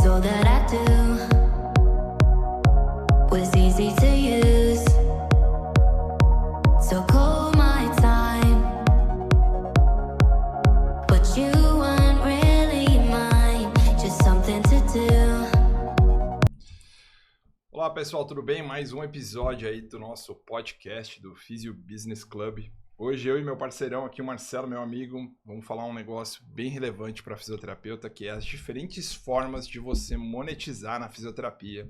all that I do was easy to use. So call my time, but you weren't really mine, just something to do. Olá pessoal, tudo bem? Mais um episódio aí do nosso podcast do Physio Business Club. Hoje eu e meu parceirão aqui, o Marcelo, meu amigo, vamos falar um negócio bem relevante para fisioterapeuta, que é as diferentes formas de você monetizar na fisioterapia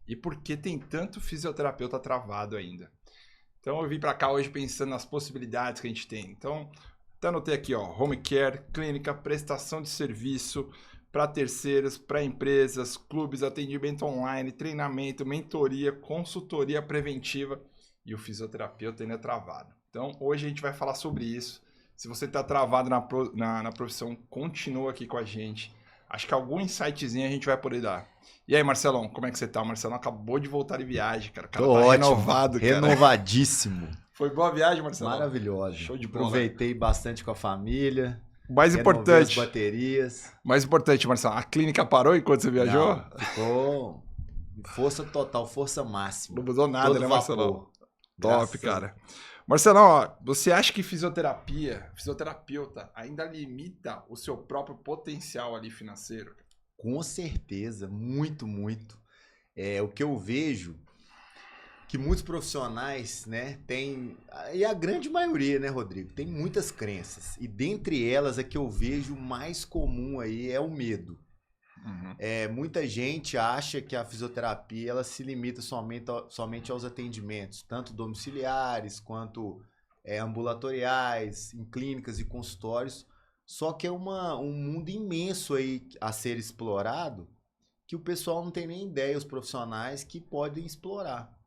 e por que tem tanto fisioterapeuta travado ainda. Então eu vim para cá hoje pensando nas possibilidades que a gente tem. Então, até anotei aqui, ó, home care, clínica, prestação de serviço para terceiros, para empresas, clubes, atendimento online, treinamento, mentoria, consultoria preventiva e o fisioterapeuta ainda é travado. Então, hoje a gente vai falar sobre isso. Se você está travado na profissão, continua aqui com a gente. Acho que algum insightzinho a gente vai poder dar. E aí, Marcelão, como é que você tá? O Marcelão acabou de voltar de viagem, cara. O cara Tô tá ótimo, renovado, cara. renovadíssimo. Foi boa viagem, Marcelão? Maravilhosa. Show de bola. Aproveitei bastante com a família. Mais importante, as baterias. mais importante, Marcelão, a clínica parou enquanto você viajou? Não, ficou força total, força máxima. Não mudou nada, Todo né, vapor. Marcelão? Graças Top, cara. Marcelão, ó, você acha que fisioterapeuta ainda limita o seu próprio potencial ali financeiro? Com certeza, muito, muito. O que eu vejo que muitos profissionais, né, tem, e a grande maioria, né, Rodrigo, tem muitas crenças. E dentre elas, a que eu vejo mais comum aí é o medo. Muita gente acha que a fisioterapia ela se limita somente aos atendimentos, tanto domiciliares quanto ambulatoriais, em clínicas e consultórios. Só que é um mundo imenso aí a ser explorado que o pessoal não tem nem ideia, os profissionais que podem explorar.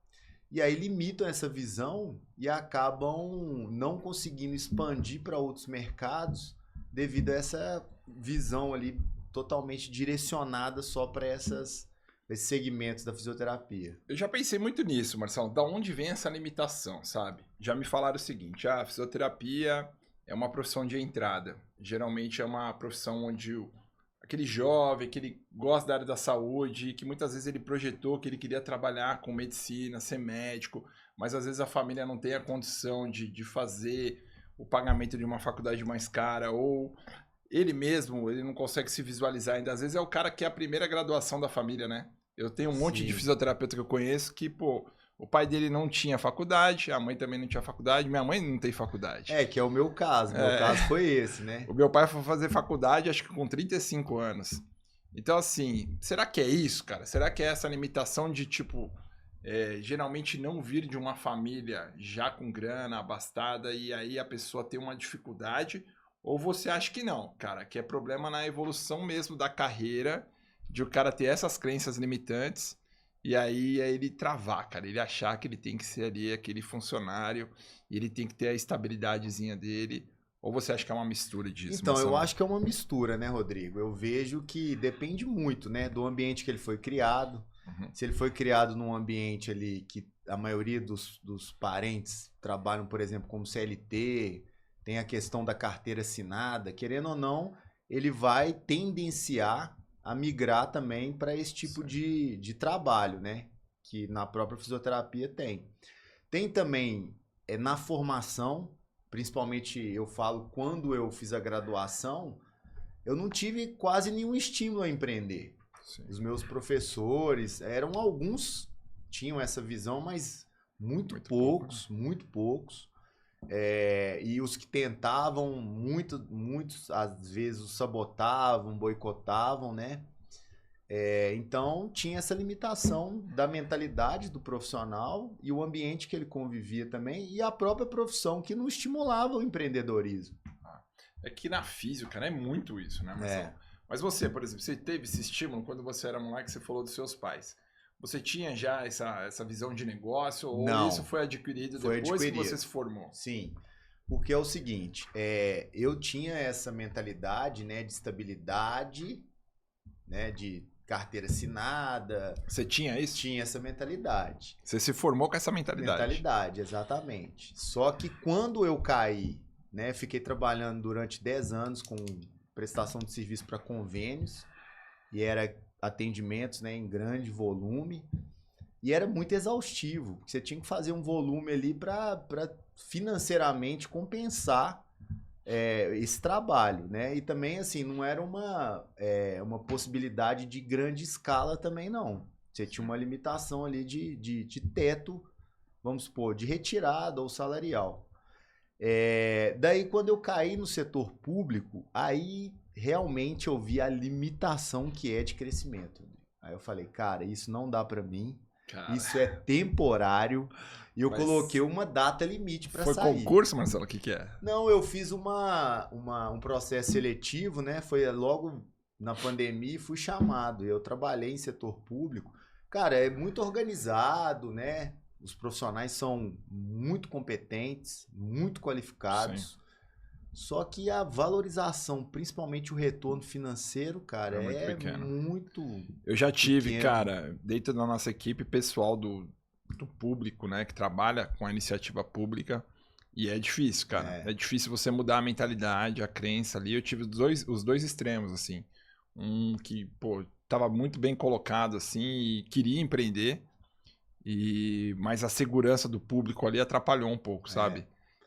E aí limitam essa visão e acabam não conseguindo expandir para outros mercados devido a essa visão ali totalmente direcionada só para esses segmentos da fisioterapia. Eu já pensei muito nisso, Marcelo. Da onde vem essa limitação, sabe? Já me falaram o seguinte, a fisioterapia é uma profissão de entrada. Geralmente é uma profissão onde aquele jovem, que ele gosta da área da saúde, que muitas vezes ele projetou que ele queria trabalhar com medicina, ser médico, mas às vezes a família não tem a condição de fazer o pagamento de uma faculdade mais cara, ou ele mesmo, ele não consegue se visualizar ainda. Às vezes é o cara que é a primeira graduação da família, né? Eu tenho um monte de fisioterapeuta que eu conheço que, pô, o pai dele não tinha faculdade, a mãe também não tinha faculdade, minha mãe não tem faculdade. Que é o meu caso. Meu caso foi esse, né? O meu pai foi fazer faculdade, acho que com 35 anos. Então, assim, será que é isso, cara? Será que é essa limitação de, tipo, geralmente não vir de uma família já com grana, abastada, e aí a pessoa tem uma dificuldade? Ou você acha que não, cara? Que é problema na evolução mesmo da carreira, de o cara ter essas crenças limitantes, e aí é ele travar, cara. Ele achar que ele tem que ser ali aquele funcionário, e ele tem que ter a estabilidadezinha dele. Ou você acha que é uma mistura disso? Então, Marcelo? eu acho que é uma mistura, né, Rodrigo? Eu vejo que depende muito, né, do ambiente que ele foi criado. Se ele foi criado num ambiente ali que a maioria dos parentes trabalham, por exemplo, como CLT, tem a questão da carteira assinada, querendo ou não, ele vai tendenciar a migrar também para esse tipo de trabalho, né? Que na própria fisioterapia tem. Tem também na formação, principalmente eu falo quando eu fiz a graduação, eu não tive quase nenhum estímulo a empreender. Sim. Os meus professores, alguns tinham essa visão, mas muito poucos. E os que tentavam, muitos às vezes os sabotavam, boicotavam, né? Então tinha essa limitação da mentalidade do profissional e o ambiente que ele convivia também e a própria profissão que não estimulava o empreendedorismo. É que na física, cara, é muito isso, né, Marcelo? Mas você, por exemplo, você teve esse estímulo quando você era moleque, você falou dos seus pais. Você tinha já essa visão de negócio ou não, isso foi adquirido depois que você se formou? Sim, porque é o seguinte, eu tinha essa mentalidade, né, de estabilidade, né, de carteira assinada. Você tinha isso? Tinha essa mentalidade. Você se formou com essa mentalidade? Mentalidade, exatamente. Só que quando eu caí, né, fiquei trabalhando durante 10 anos com prestação de serviço para convênios e era atendimentos, né, em grande volume. E era muito exaustivo, porque você tinha que fazer um volume ali para financeiramente compensar esse trabalho, né? E também, assim, não era uma possibilidade de grande escala também, não. Você tinha uma limitação ali de teto, vamos supor, de retirada ou salarial. Daí, quando eu caí no setor público, aí realmente eu vi a limitação que é de crescimento. Aí eu falei, cara, isso não dá para mim. Cara, Isso é temporário. E eu Mas coloquei uma data limite para foi sair. concurso, Marcelo? O que é? Não, eu fiz um processo seletivo, né? Foi logo na pandemia e fui chamado. Eu trabalhei em setor público. Cara, é muito organizado, né? Os profissionais são muito competentes, muito qualificados. Sim. Só que a valorização, principalmente o retorno financeiro, cara, É muito é pequeno. muito... Eu já tive, pequeno. cara, dentro da nossa equipe, pessoal do público, né, que trabalha com a iniciativa pública, e é difícil, cara. É difícil você mudar a mentalidade, a crença ali. Eu tive os dois extremos, assim. Um que, pô, tava muito bem colocado, assim, e queria empreender, mas a segurança do público ali atrapalhou um pouco, sabe?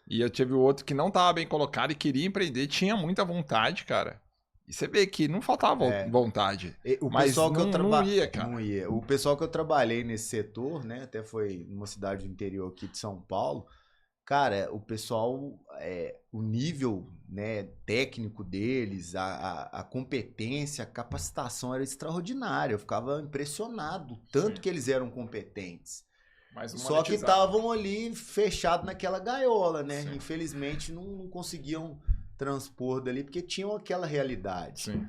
E eu tive o outro que não tava bem colocado e queria empreender, tinha muita vontade, cara. E você vê que não faltava vontade. O Mas pessoal que eu não ia, cara. Não ia. O pessoal que eu trabalhei nesse setor, né? Até foi numa cidade do interior aqui de São Paulo. Cara, o pessoal, o nível, né, técnico deles, a competência, a capacitação era extraordinária. Eu ficava impressionado, tanto que eles eram competentes. Só que estavam ali fechados naquela gaiola, né? Sim. Infelizmente não conseguiam transpor dali, porque tinham aquela realidade. Sim.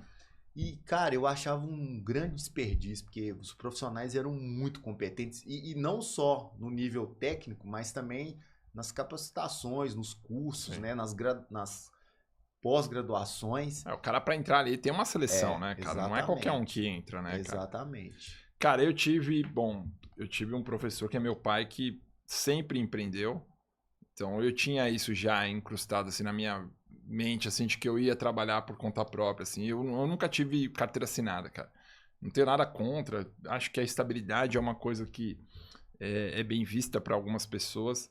E, cara, eu achava um grande desperdício, porque os profissionais eram muito competentes, e não só no nível técnico, mas também nas capacitações, nos cursos, né? Nas pós-graduações. O cara pra entrar ali tem uma seleção, né, cara? Exatamente. Não é qualquer um que entra, né, cara? Exatamente. Cara, eu tive um professor que é meu pai que sempre empreendeu. Então eu tinha isso já incrustado assim na minha mente, assim, de que eu ia trabalhar por conta própria, assim. Eu nunca tive carteira assinada, cara. Não tenho nada contra. Acho que a estabilidade é uma coisa que é bem vista para algumas pessoas.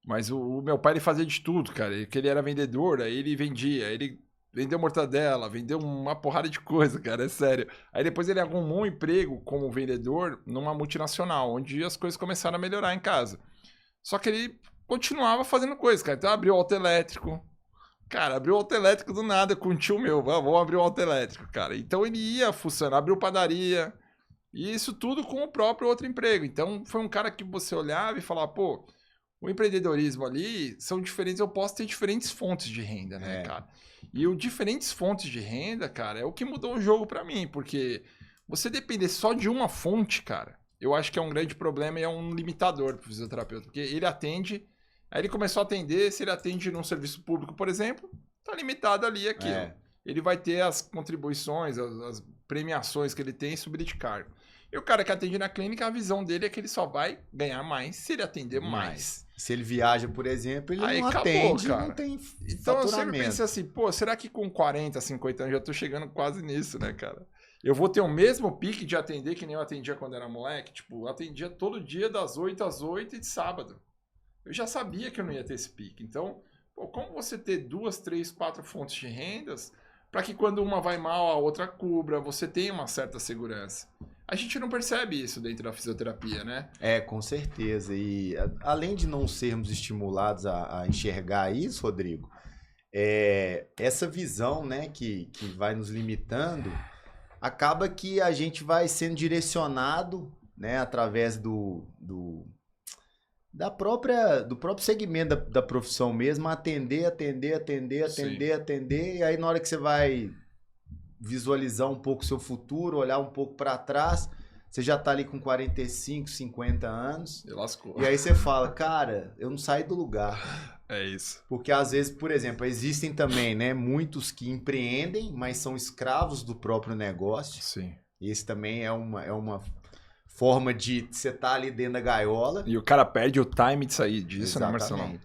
Mas o meu pai, ele fazia de tudo, cara. Ele era vendedor, aí ele vendia, ele vendeu mortadela, vendeu uma porrada de coisa, cara, é sério. Aí depois ele arrumou um emprego como vendedor numa multinacional, onde as coisas começaram a melhorar em casa. Só que ele continuava fazendo coisas, cara. Então abriu autoelétrico. Cara, abriu autoelétrico do nada com um tio meu. Vamos abrir um autoelétrico, cara. Então ele ia funcionar, abriu padaria. E isso tudo com o próprio outro emprego. Então foi um cara que você olhava e falava, pô, o empreendedorismo ali são diferentes, eu posso ter diferentes fontes de renda, né, cara? E o diferentes fontes de renda, cara, é o que mudou o jogo pra mim, porque você depender só de uma fonte, cara, eu acho que é um grande problema e é um limitador pro fisioterapeuta, porque ele atende, aí ele começou a atender, se ele atende num serviço público, por exemplo, tá limitado ali aquilo. Ele vai ter as contribuições, as premiações que ele tem sobre de cargo. E o cara que atende na clínica, a visão dele é que ele só vai ganhar mais se ele atender mais. Se ele viaja, por exemplo, ele aí não acabou, atende, cara. não tem Então eu sempre faturamento. pensei assim, pô, será que com 40, 50 anos já tô chegando quase nisso, né, cara? Eu vou ter o mesmo pique de atender que nem eu atendia quando era moleque? Tipo, eu atendia todo dia das 8 às 8 e de sábado. Eu já sabia que eu não ia ter esse pique. Então, pô, como você ter 2, 3, 4 fontes de rendas para que quando uma vai mal, a outra cubra, você tenha uma certa segurança? A gente não percebe isso dentro da fisioterapia, né? Com certeza. E além de não sermos estimulados a enxergar isso, Rodrigo, essa visão, né, que vai nos limitando, acaba que a gente vai sendo direcionado, né, através do próprio segmento da profissão mesmo, a atender, e aí na hora que você vai visualizar um pouco o seu futuro, olhar um pouco para trás, você já tá ali com 45, 50 anos. E lascou. E aí você fala, cara, eu não saí do lugar. É isso. Porque às vezes, por exemplo, existem também, né, muitos que empreendem, mas são escravos do próprio negócio. Sim. Esse também é uma forma de você estar ali dentro da gaiola. E o cara perde o time de sair disso, Exatamente. né, Marcelão?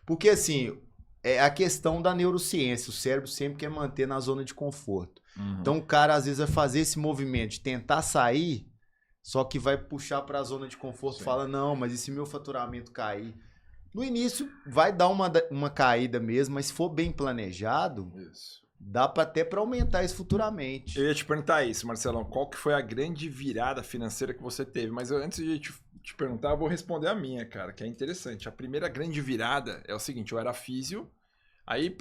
Porque assim, é a questão da neurociência. O cérebro sempre quer manter na zona de conforto. Uhum. Então o cara às vezes vai fazer esse movimento de tentar sair, só que vai puxar para a zona de conforto, Sim. fala, não, mas e se meu faturamento cair? No início vai dar uma caída mesmo, mas se for bem planejado, Isso. dá até para aumentar isso futuramente. Eu ia te perguntar isso, Marcelão. Qual que foi a grande virada financeira que você teve? Mas antes de te perguntar, eu vou responder a minha, cara, que é interessante. A primeira grande virada é o seguinte, eu era físio, aí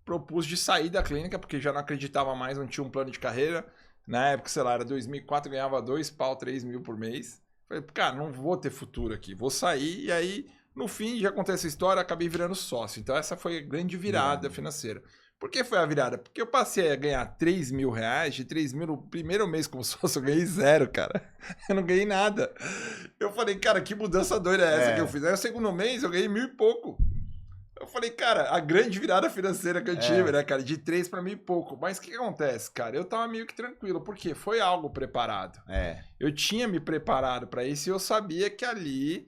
propus de sair da clínica, porque já não acreditava mais, não tinha um plano de carreira. Na época, sei lá, era 2004, ganhava 2 pau, 3 mil por mês. Falei, cara, não vou ter futuro aqui, vou sair. E aí, no fim, já acontece essa história, acabei virando sócio. Então essa foi a grande virada financeira. Por que foi a virada? Porque eu passei a ganhar 3 mil reais, de 3 mil no primeiro mês como sócio, eu ganhei 0, cara. Eu não ganhei nada. Eu falei, cara, que mudança doida é essa que eu fiz? Aí o segundo mês eu ganhei 1.000 e pouco. Eu falei, cara, a grande virada financeira que eu tive, né, cara, de 3 para 1.000 e pouco. Mas o que acontece, cara? Eu tava meio que tranquilo, porque foi algo preparado. Eu tinha me preparado para isso e eu sabia que ali...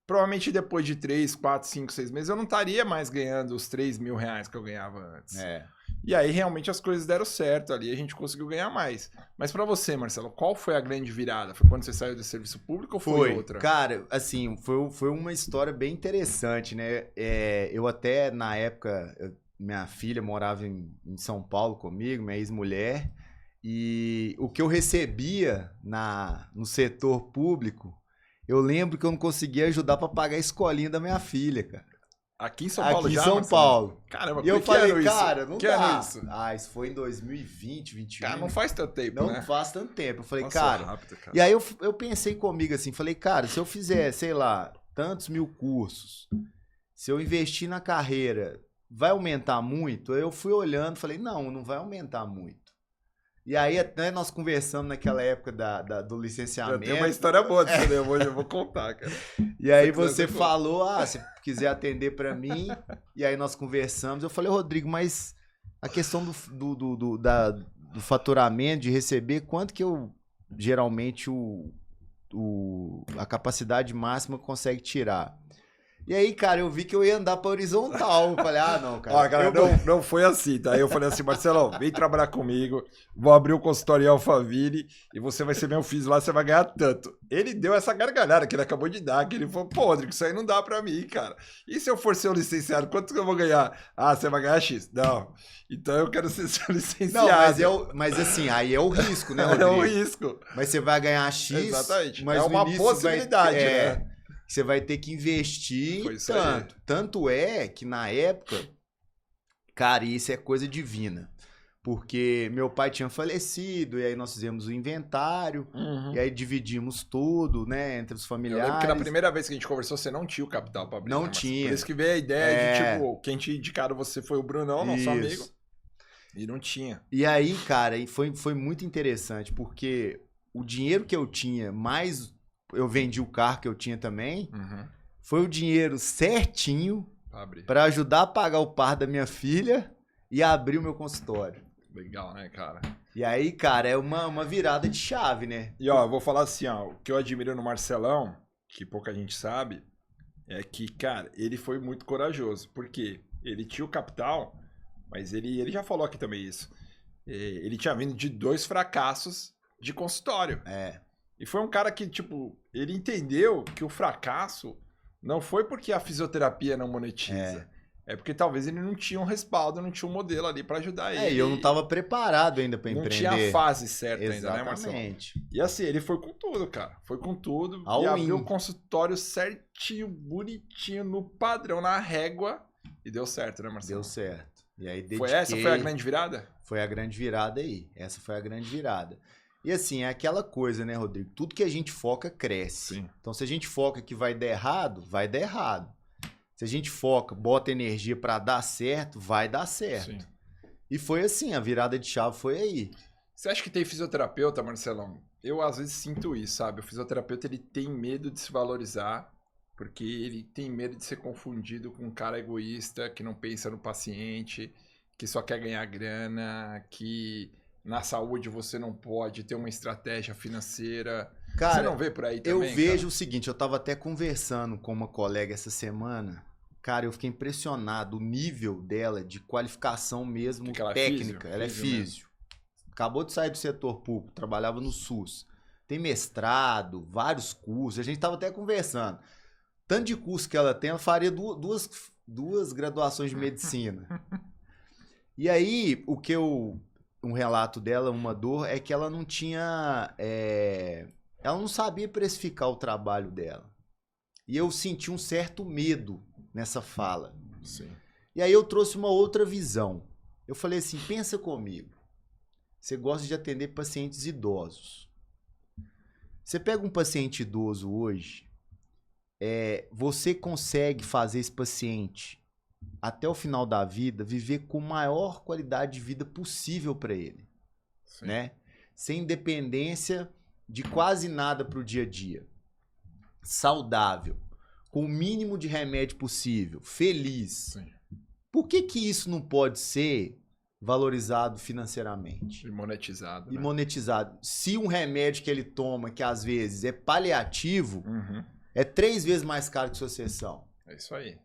Provavelmente depois de 3, 4, 5, 6 meses eu não estaria mais ganhando os 3 mil reais que eu ganhava antes. E aí realmente as coisas deram certo ali, a gente conseguiu ganhar mais. Mas pra você, Marcelo, qual foi a grande virada? Foi quando você saiu do serviço público ou foi outra? Cara, assim, foi uma história bem interessante, né? Eu até, na época, minha filha morava em São Paulo comigo, minha ex-mulher, e o que eu recebia no setor público, eu lembro que eu não conseguia ajudar pra pagar a escolinha da minha filha, cara. Aqui em São Paulo Aqui já, em São Marcelo? Paulo. Caramba, E eu que falei, ano isso? cara, não que dá. ano isso? Isso foi em 2020, 2021. Cara, não faz tanto tempo, Não né? faz tanto tempo. Eu falei, Passou cara... rápido, cara. E aí eu pensei comigo assim, falei, cara, se eu fizer, sei lá, tantos mil cursos, se eu investir na carreira, vai aumentar muito? Aí eu fui olhando, falei, não vai aumentar muito. E aí até nós conversamos naquela época do licenciamento. Eu tenho uma história boa disso, né? Eu vou contar, cara. E aí Se quiser, você você falou, se quiser atender pra mim, e aí nós conversamos. Eu falei, Rodrigo, mas a questão do faturamento, de receber, quanto que eu geralmente a capacidade máxima consegue tirar? E aí, cara, eu vi que eu ia andar pra horizontal. Eu falei, não, cara. Ó, cara, não foi assim, tá? Aí eu falei assim, Marcelão, vem trabalhar comigo, vou abrir um consultório em Alphaville e você vai ser meu físio lá, você vai ganhar tanto. Ele deu essa gargalhada que ele acabou de dar, que ele falou, pô, Rodrigo, isso aí não dá pra mim, cara. E se eu for seu licenciado, quanto que eu vou ganhar? Você vai ganhar X. Não. Então eu quero ser seu licenciado. Não, mas assim, aí é o risco, né, Rodrigo? É um risco. Mas você vai ganhar X, Exatamente. mas É no uma início possibilidade, né? Você vai ter que investir Foi isso tanto. aí. Tanto é que na época, cara, isso é coisa divina. Porque meu pai tinha falecido, e aí nós fizemos o inventário, e aí dividimos tudo, né, entre os Eu familiares. lembro que na primeira vez que a gente conversou, você não tinha o capital pra abrir. Não né, Marcelo? tinha. Por isso que veio a ideia de, tipo, quem tinha indicado você foi o Brunão, nosso Isso. amigo. E não tinha. E aí, cara, foi muito interessante, porque o dinheiro que eu tinha, mais eu vendi o carro que eu tinha também, foi o dinheiro certinho Pra abrir. para ajudar a pagar o par da minha filha e abrir o meu consultório. Legal, né, cara? E aí, cara, é uma virada de chave, né? E ó, eu vou falar assim, ó, o que eu admiro no Marcelão, que pouca gente sabe, é que, cara, ele foi muito corajoso. Porque ele tinha o capital, mas ele já falou aqui também isso. Ele tinha vindo de 2 fracassos de consultório. E foi um cara que, tipo, ele entendeu que o fracasso não foi porque a fisioterapia não monetiza. É porque talvez ele não tinha um respaldo, não tinha um modelo ali pra ajudar ele. E eu não tava preparado ainda pra empreender. Não tinha a fase certa ainda, né, Marcelo? Exatamente. E assim, ele foi com tudo, cara. Foi com tudo. All e abriu in. o consultório certinho, bonitinho, no padrão, na régua. E deu certo, né, Marcelo? Deu certo. E aí dediquei... Foi a grande virada? Foi a grande virada aí. Essa foi a grande virada. E assim, é aquela coisa, né, Rodrigo? Tudo que a gente foca, cresce. Sim. Então, se a gente foca que vai dar errado, vai dar errado. Se a gente foca, bota energia pra dar certo, vai dar certo. Sim. E foi assim, a virada de chave foi aí. Você acha que tem fisioterapeuta, Marcelão? Eu, às vezes, sinto isso, sabe? O fisioterapeuta, ele tem medo de se valorizar, porque ele tem medo de ser confundido com um cara egoísta, que não pensa no paciente, que só quer ganhar grana, que... Na saúde você não pode ter uma estratégia financeira. Cara, você não vê por aí também? Eu vejo o seguinte, eu tava até conversando com uma colega essa semana. Cara, eu fiquei impressionado o nível dela de qualificação mesmo Que ela é técnica. físio? Ela é Físio físio. Acabou de sair do setor público, trabalhava no SUS. Tem mestrado, vários cursos. A gente tava até conversando. Tanto de curso que ela tem, ela faria duas graduações de medicina. E aí, um relato dela, uma dor, é que ela não tinha... ela não sabia precificar o trabalho dela. E eu senti um certo medo nessa fala. Sim. E aí eu trouxe uma outra visão. Eu falei assim, pensa comigo. Você gosta de atender pacientes idosos. Você pega um paciente idoso hoje, você consegue fazer esse paciente, até o final da vida, viver com a maior qualidade de vida possível para ele. Sim. Né? Sem dependência de quase nada para o dia a dia. Saudável. Com o mínimo de remédio possível. Feliz. Sim. Por que isso não pode ser valorizado financeiramente? E monetizado. E né? monetizado. Se um remédio que ele toma, que às vezes é paliativo, Uhum. é 3 vezes mais caro que sua sessão. É isso aí.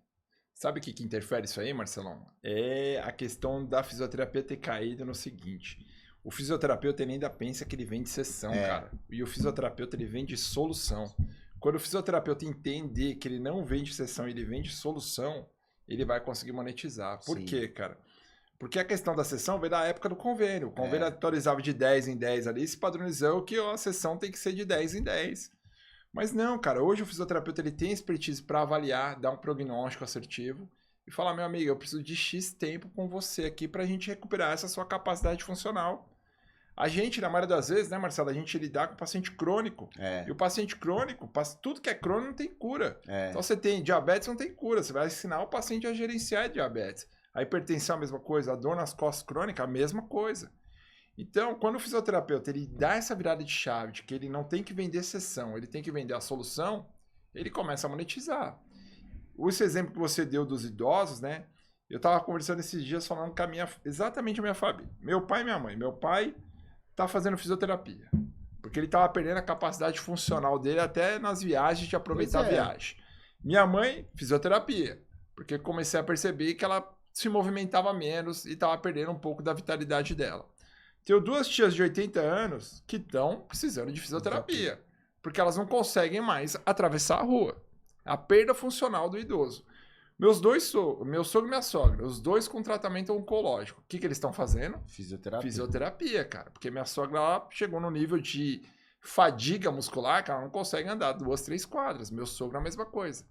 Sabe o que interfere isso aí, Marcelão? É a questão da fisioterapia ter caído no seguinte. O fisioterapeuta ele ainda pensa que ele vende sessão, cara. E o fisioterapeuta ele vende solução. Quando o fisioterapeuta entender que ele não vende sessão, ele vende solução, ele vai conseguir monetizar. Por Sim. quê, cara? Porque a questão da sessão veio da época do convênio. O convênio atualizava de 10 em 10 ali, se padronizou que a sessão tem que ser de 10 em 10. Mas não, cara, hoje o fisioterapeuta ele tem expertise para avaliar, dar um prognóstico assertivo e falar, meu amigo, eu preciso de X tempo com você aqui para a gente recuperar essa sua capacidade funcional. A gente, na maioria das vezes, né, Marcelo, a gente lidar com paciente crônico. E o paciente crônico, tudo que é crônico não tem cura. Então você tem diabetes, não tem cura. Você vai ensinar o paciente a gerenciar a diabetes. A hipertensão, a mesma coisa. A dor nas costas crônica, a mesma coisa. Então, quando o fisioterapeuta ele dá essa virada de chave de que ele não tem que vender sessão, ele tem que vender a solução, ele começa a monetizar. Esse exemplo que você deu dos idosos, né? Eu estava conversando esses dias falando com exatamente a minha família. Meu pai e minha mãe. Meu pai tá fazendo fisioterapia, porque ele estava perdendo a capacidade funcional dele até nas viagens, de aproveitar a viagem. Minha mãe, fisioterapia, porque comecei a perceber que ela se movimentava menos e estava perdendo um pouco da vitalidade dela. Tenho 2 tias de 80 anos que estão precisando de fisioterapia, porque elas não conseguem mais atravessar a rua. A perda funcional do idoso. Meu sogro e minha sogra, os dois com tratamento oncológico. O que eles estão fazendo? Fisioterapia, cara. Porque minha sogra ela chegou no nível de fadiga muscular que ela não consegue andar 2, 3 quadras. Meu sogro é a mesma coisa.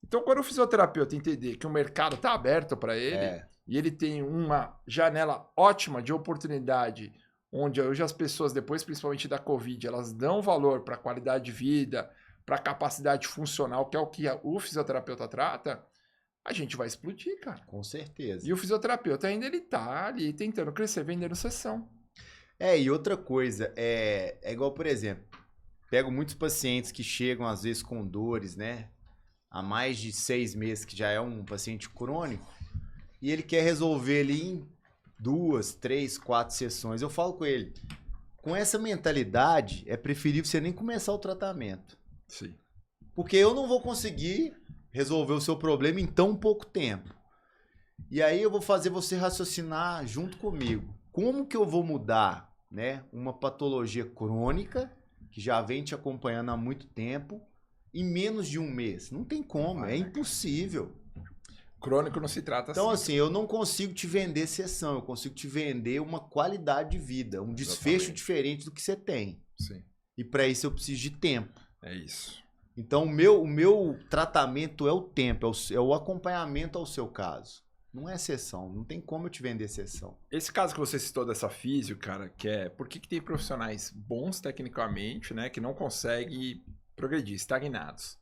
Então, quando o fisioterapeuta entender que o mercado está aberto para ele e ele tem uma janela ótima de oportunidade, onde hoje as pessoas, depois principalmente da Covid, elas dão valor para a qualidade de vida, para a capacidade funcional, que é o que o fisioterapeuta trata, a gente vai explodir, cara. Com certeza. E o fisioterapeuta ainda ele tá ali tentando crescer, vendendo sessão. E outra coisa, é igual, por exemplo, pego muitos pacientes que chegam às vezes com dores, né? Há mais de 6 meses, que já é um paciente crônico, e ele quer resolver ali em 2, 3, 4 sessões. Eu falo com ele, com essa mentalidade, é preferível você nem começar o tratamento. Sim. Porque eu não vou conseguir resolver o seu problema em tão pouco tempo. E aí eu vou fazer você raciocinar junto comigo. Como que eu vou mudar, né, uma patologia crônica, que já vem te acompanhando há muito tempo, em menos de 1 mês? Não tem como, é impossível. Crônico não se trata Então, assim. assim, eu não consigo te vender sessão, eu consigo te vender uma qualidade de vida, um desfecho diferente do que você tem. Sim. E para isso eu preciso de tempo. É isso. Então, o meu tratamento é o tempo, é o acompanhamento ao seu caso. Não é sessão, não tem como eu te vender sessão. Esse caso que você citou dessa físio, cara, que é... Por que tem profissionais bons tecnicamente, né, que não conseguem progredir, estagnados?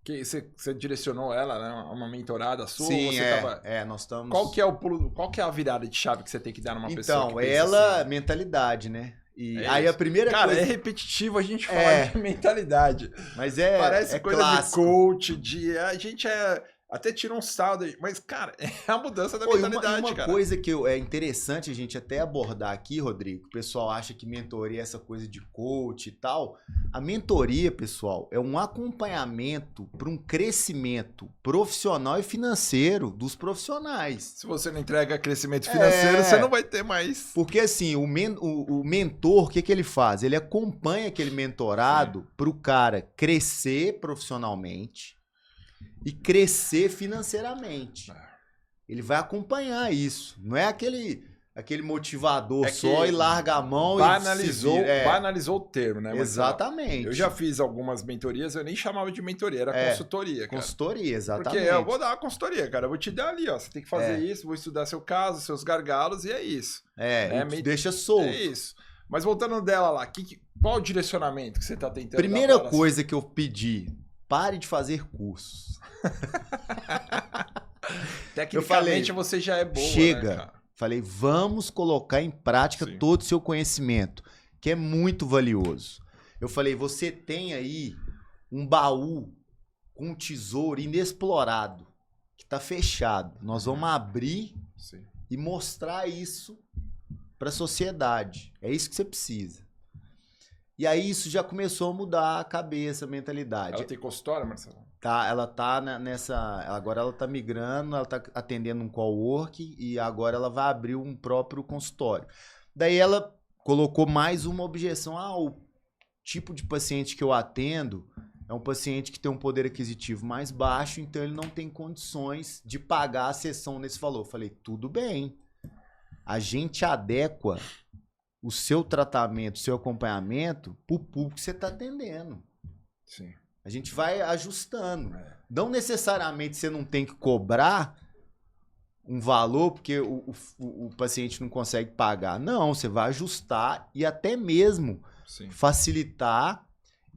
Que você direcionou ela, né, uma mentorada sua? Sim, Você nós estamos... Qual que é o pulo, qual que é a virada de chave que você tem que dar numa pessoa que Então, pensa ela, assim? mentalidade, né? E É aí isso. a primeira Cara, coisa... é repetitivo a gente falar de mentalidade. Mas Parece coisa clássico. de coach, a gente até tira um saldo aí. Mas, cara, é a mudança da Pô, e mentalidade, uma cara. coisa que é interessante a gente até abordar aqui, Rodrigo, o pessoal acha que mentoria é essa coisa de coach e tal. A mentoria, pessoal, é um acompanhamento para um crescimento profissional e financeiro dos profissionais. Se você não entrega crescimento financeiro, você não vai ter mais. Porque assim, o mentor, o que ele faz? Ele acompanha aquele mentorado para o cara crescer profissionalmente e crescer financeiramente. Ele vai acompanhar isso. Não é aquele motivador só e larga a mão banalizou, e se... banalizou o termo, né? Marcelo? Exatamente. Eu já fiz algumas mentorias, eu nem chamava de mentoria, era consultoria, cara. Consultoria, exatamente. Porque eu vou dar uma consultoria, cara. Eu vou te dar ali, ó. Você tem que fazer isso, vou estudar seu caso, seus gargalos, e é isso. Deixa solto. É isso. Mas voltando dela lá, qual o direcionamento que você tá tentando Primeira dar coisa que eu pedi, pare de fazer cursos. Tecnicamente você já é boa, chega. né, cara? Falei, vamos colocar em prática todo o seu conhecimento, que é muito valioso. Eu falei, você tem aí um baú com um tesouro inexplorado, que está fechado. Nós vamos abrir e mostrar isso para a sociedade. É isso que você precisa. E aí isso já começou a mudar a cabeça, a mentalidade. Ela tem consultório, Marcelo? Tá, ela tá nessa... Agora ela tá migrando, ela tá atendendo um coworking e agora ela vai abrir um próprio consultório. Daí ela colocou mais uma objeção. O tipo de paciente que eu atendo é um paciente que tem um poder aquisitivo mais baixo, então ele não tem condições de pagar a sessão nesse valor. Eu falei, tudo bem. A gente adequa o seu tratamento, o seu acompanhamento pro público que você tá atendendo. Sim. A gente vai ajustando. Não necessariamente você não tem que cobrar um valor porque o paciente não consegue pagar. Não, você vai ajustar e até mesmo facilitar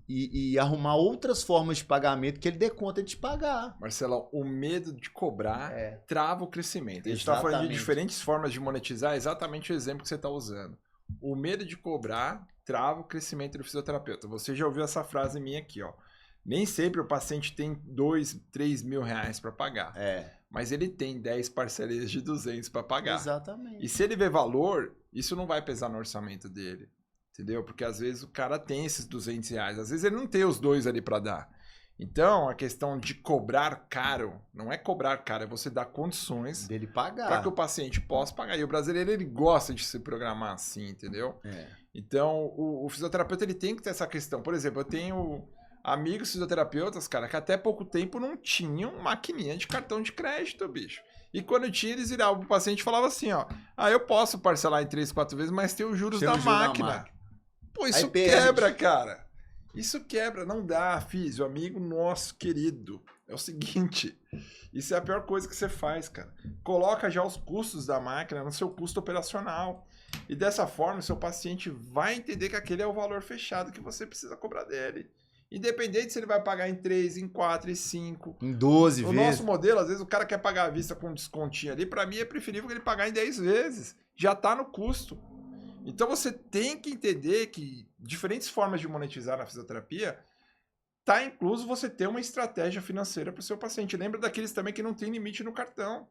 e arrumar outras formas de pagamento que ele dê conta de pagar. Marcelão, o medo de cobrar trava o crescimento. A gente está falando de diferentes formas de monetizar, exatamente o exemplo que você está usando. O medo de cobrar trava o crescimento do fisioterapeuta. Você já ouviu essa frase minha aqui, ó. Nem sempre o paciente tem 2, 3 mil reais para pagar. Mas ele tem 10 parcelas de 200 para pagar. Exatamente. E se ele vê valor, isso não vai pesar no orçamento dele. Entendeu? Porque às vezes o cara tem esses 200 reais. Às vezes ele não tem os dois ali para dar. Então, a questão de cobrar caro, não é cobrar caro, é você dar condições dele pagar. Para que o paciente possa pagar. E o brasileiro, ele gosta de se programar assim, entendeu? Então, o fisioterapeuta, ele tem que ter essa questão. Por exemplo, eu tenho amigos fisioterapeutas, cara, que até pouco tempo não tinham maquininha de cartão de crédito, bicho. E quando tinha, eles viravam pro paciente e falavam assim, ó, eu posso parcelar em 3, 4 vezes, mas tem os juros da máquina. Pô, isso quebra, cara. Isso quebra, não dá, físio, amigo nosso querido. É o seguinte, isso é a pior coisa que você faz, cara. Coloca já os custos da máquina no seu custo operacional. E dessa forma, o seu paciente vai entender que aquele é o valor fechado que você precisa cobrar dele. Independente se ele vai pagar em 3, em 4, em 5. Em 12 vezes. O nosso modelo, às vezes o cara quer pagar à vista com um descontinho ali. Para mim é preferível que ele pagar em 10 vezes. Já tá no custo. Então você tem que entender que diferentes formas de monetizar na fisioterapia tá incluso você ter uma estratégia financeira para o seu paciente. Lembra daqueles também que não tem limite no cartão.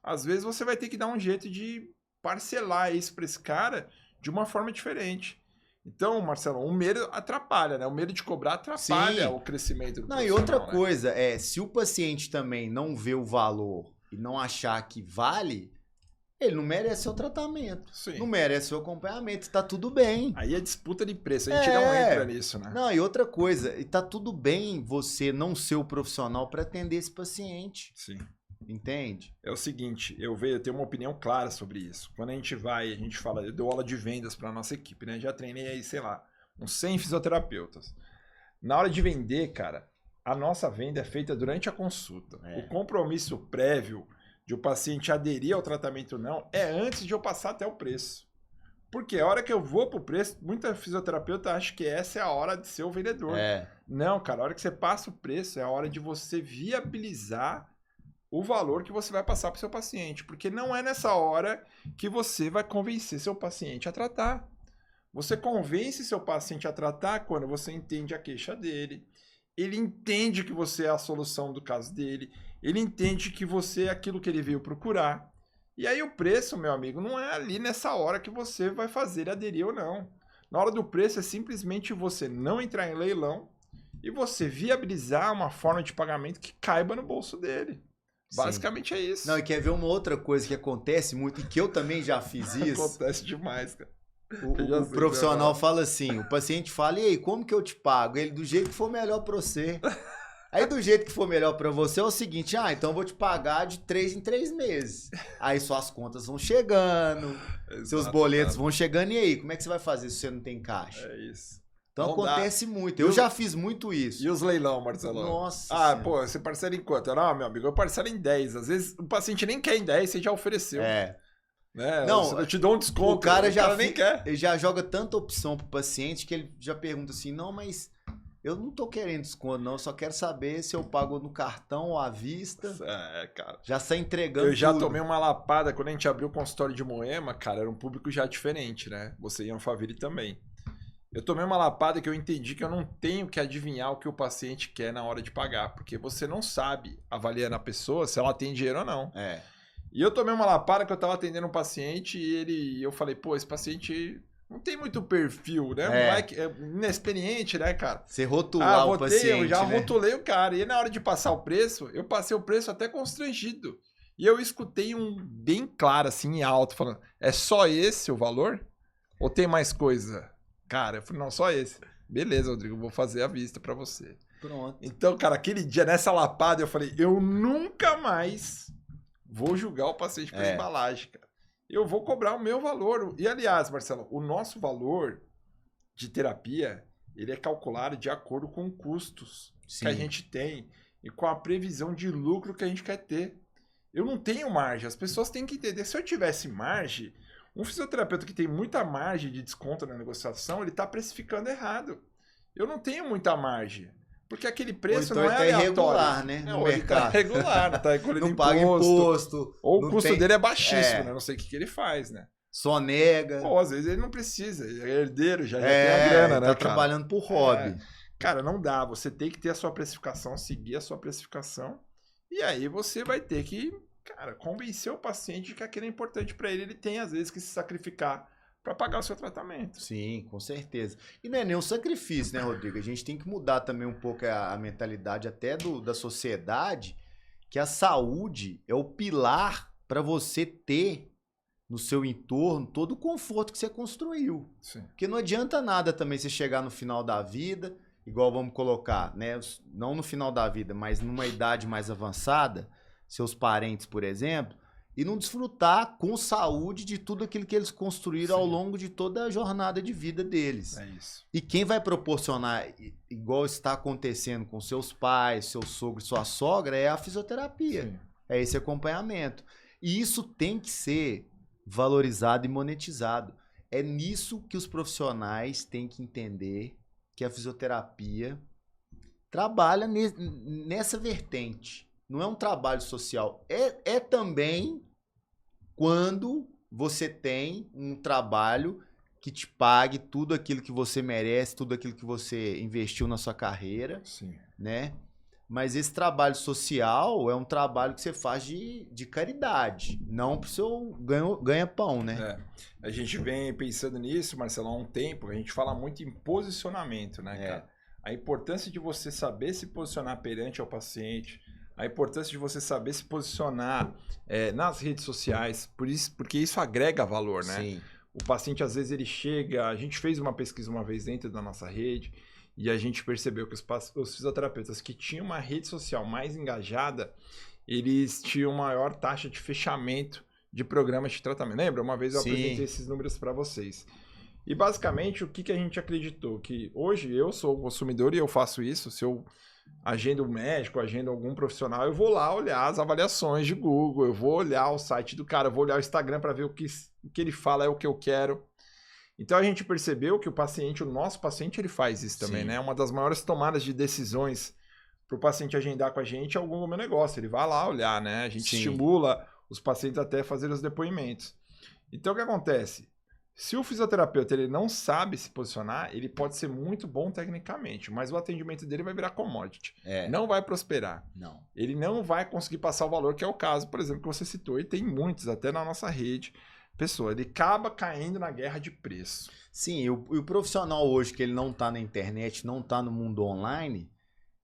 Às vezes você vai ter que dar um jeito de parcelar isso para esse cara de uma forma diferente. Então, Marcelo, o medo atrapalha, né? O medo de cobrar atrapalha o crescimento do profissional. E outra coisa, se o paciente também não vê o valor e não achar que vale, ele não merece seu tratamento. Não merece seu acompanhamento. Tá tudo bem. Aí é disputa de preço. A gente não entra nisso, né? Não, e outra coisa, e tá tudo bem você não ser o profissional para atender esse paciente. Sim. Entende? É o seguinte, eu tenho uma opinião clara sobre isso. Quando a gente fala, eu dou aula de vendas para nossa equipe, né? Já treinei aí, sei lá, uns 100 fisioterapeutas. Na hora de vender, cara, a nossa venda é feita durante a consulta. O compromisso prévio de o paciente aderir ao tratamento ou não é antes de eu passar até o preço. Porque a hora que eu vou pro preço, muita fisioterapeuta acha que essa é a hora de ser o vendedor. Não, cara, a hora que você passa o preço é a hora de você viabilizar o valor que você vai passar para o seu paciente, porque não é nessa hora que você vai convencer seu paciente a tratar. Você convence seu paciente a tratar quando você entende a queixa dele, ele entende que você é a solução do caso dele, ele entende que você é aquilo que ele veio procurar. E aí o preço, meu amigo, não é ali nessa hora que você vai fazer ele aderir ou não. Na hora do preço é simplesmente você não entrar em leilão e você viabilizar uma forma de pagamento que caiba no bolso dele. Sim. Basicamente é isso. Não, e quer ver uma outra coisa que acontece muito, e que eu também já fiz isso? Acontece demais, cara. O profissional fala assim, o paciente fala, e aí, como que eu te pago? Ele, do jeito que for melhor pra você. Aí, do jeito que for melhor pra você, é o seguinte, então eu vou te pagar de 3 em 3 meses. Aí suas contas vão chegando, seus boletos vão chegando, e aí, como é que você vai fazer se você não tem caixa? É isso. Então Não acontece muito, eu já fiz muito isso. E os leilão, Marcelo? Nossa Ah, Senhora. pô, você parcela em quanto? Não, meu amigo, eu parcelo em 10. Às vezes o paciente nem quer em 10, você já ofereceu. É. Né? Não, eu te dou um desconto. O cara nem quer. Ele já joga tanta opção pro paciente que ele já pergunta assim, não, mas eu não tô querendo desconto, não. Eu só quero saber se eu pago no cartão ou à vista. É, cara. Já sai entregando Eu já tudo. tomei uma lapada quando a gente abriu o consultório de Moema, cara. Era um público já diferente, né? Você e a Alphaville também. Eu tomei uma lapada que eu entendi que eu não tenho que adivinhar o que o paciente quer na hora de pagar. Porque você não sabe avaliar na pessoa se ela tem dinheiro ou não. É. E eu tomei uma lapada que eu tava atendendo um paciente e eu falei, pô, esse paciente não tem muito perfil, né? Moleque, é inexperiente, né, cara? Você rotular o paciente, eu já né? rotulei o cara. E na hora de passar o preço, eu passei o preço até constrangido. E eu escutei um bem claro, assim, alto, falando, é só esse o valor? Ou tem mais coisa? Cara, eu falei, não, só esse. Beleza, Rodrigo, eu vou fazer a vista pra você. Pronto. Então, cara, aquele dia, nessa lapada, eu falei, eu nunca mais vou julgar o paciente pela embalagem, cara. Eu vou cobrar o meu valor. E, aliás, Marcelo, o nosso valor de terapia, ele é calculado de acordo com custos que a gente tem e com a previsão de lucro que a gente quer ter. Eu não tenho margem. As pessoas têm que entender. Se eu tivesse margem, um fisioterapeuta que tem muita margem de desconto na negociação, ele está precificando errado. Eu não tenho muita margem. Porque aquele preço então não é aleatório. irregular, né? Não, No ele tá mercado. regular, não tá recolhendo Não paga imposto. Ou o não custo tem- dele é baixíssimo, né? Não sei o que ele faz, né? Só nega. Ou às vezes ele não precisa, ele é herdeiro, já tem a grana, né, tá cara? trabalhando por hobby. Cara, não dá. Você tem que ter a sua precificação, seguir a sua precificação. E aí você vai ter que, cara, convencer o paciente de que aquilo é importante pra ele. Ele tem, às vezes, que se sacrificar pra pagar o seu tratamento. Sim, com certeza. E não é nem um sacrifício, né, Rodrigo? A gente tem que mudar também um pouco a mentalidade até da sociedade, que a saúde é o pilar para você ter no seu entorno todo o conforto que você construiu. Sim. Porque não adianta nada também você chegar no final da vida, igual vamos colocar, né? Não no final da vida, mas numa idade mais avançada, seus parentes, por exemplo, e não desfrutar com saúde de tudo aquilo que eles construíram ao longo de toda a jornada de vida deles. É isso. E quem vai proporcionar, igual está acontecendo com seus pais, seu sogro, sua sogra, é a fisioterapia. Sim. É esse acompanhamento. E isso tem que ser valorizado e monetizado. É nisso que os profissionais têm que entender que a fisioterapia trabalha nessa vertente. Não é um trabalho social. É também quando você tem um trabalho que te pague tudo aquilo que você merece, tudo aquilo que você investiu na sua carreira, Sim. né? Mas esse trabalho social é um trabalho que você faz de caridade, não pro seu ganha-pão, né? A gente vem pensando nisso, Marcelo, há um tempo. A gente fala muito em posicionamento, né, cara? A importância de você saber se posicionar perante ao paciente, a importância de você saber se posicionar nas redes sociais, porque isso agrega valor, né? Sim. O paciente, às vezes, ele chega... A gente fez uma pesquisa uma vez dentro da nossa rede e a gente percebeu que os fisioterapeutas que tinham uma rede social mais engajada, eles tinham maior taxa de fechamento de programas de tratamento. Lembra? Uma vez eu apresentei esses números para vocês. E, basicamente, o que a gente acreditou? Que hoje eu sou consumidor e eu faço isso. Se eu agendo um médico, agendo algum profissional, eu vou lá olhar as avaliações de Google, eu vou olhar o site do cara, eu vou olhar o Instagram para ver o que ele fala é o que eu quero. Então a gente percebeu que o nosso paciente, ele faz isso também, né? Uma das maiores tomadas de decisões para o paciente agendar com a gente é algum meu negócio. Ele vai lá olhar, né? A gente estimula os pacientes até a fazer os depoimentos. Então o que acontece? Se o fisioterapeuta ele não sabe se posicionar, ele pode ser muito bom tecnicamente, mas o atendimento dele vai virar commodity. Não vai prosperar. Não. Ele não vai conseguir passar o valor, que é o caso, por exemplo, que você citou, e tem muitos, até na nossa rede. Pessoa, ele acaba caindo na guerra de preço. Sim, e o profissional hoje que ele não tá na internet, não tá no mundo online,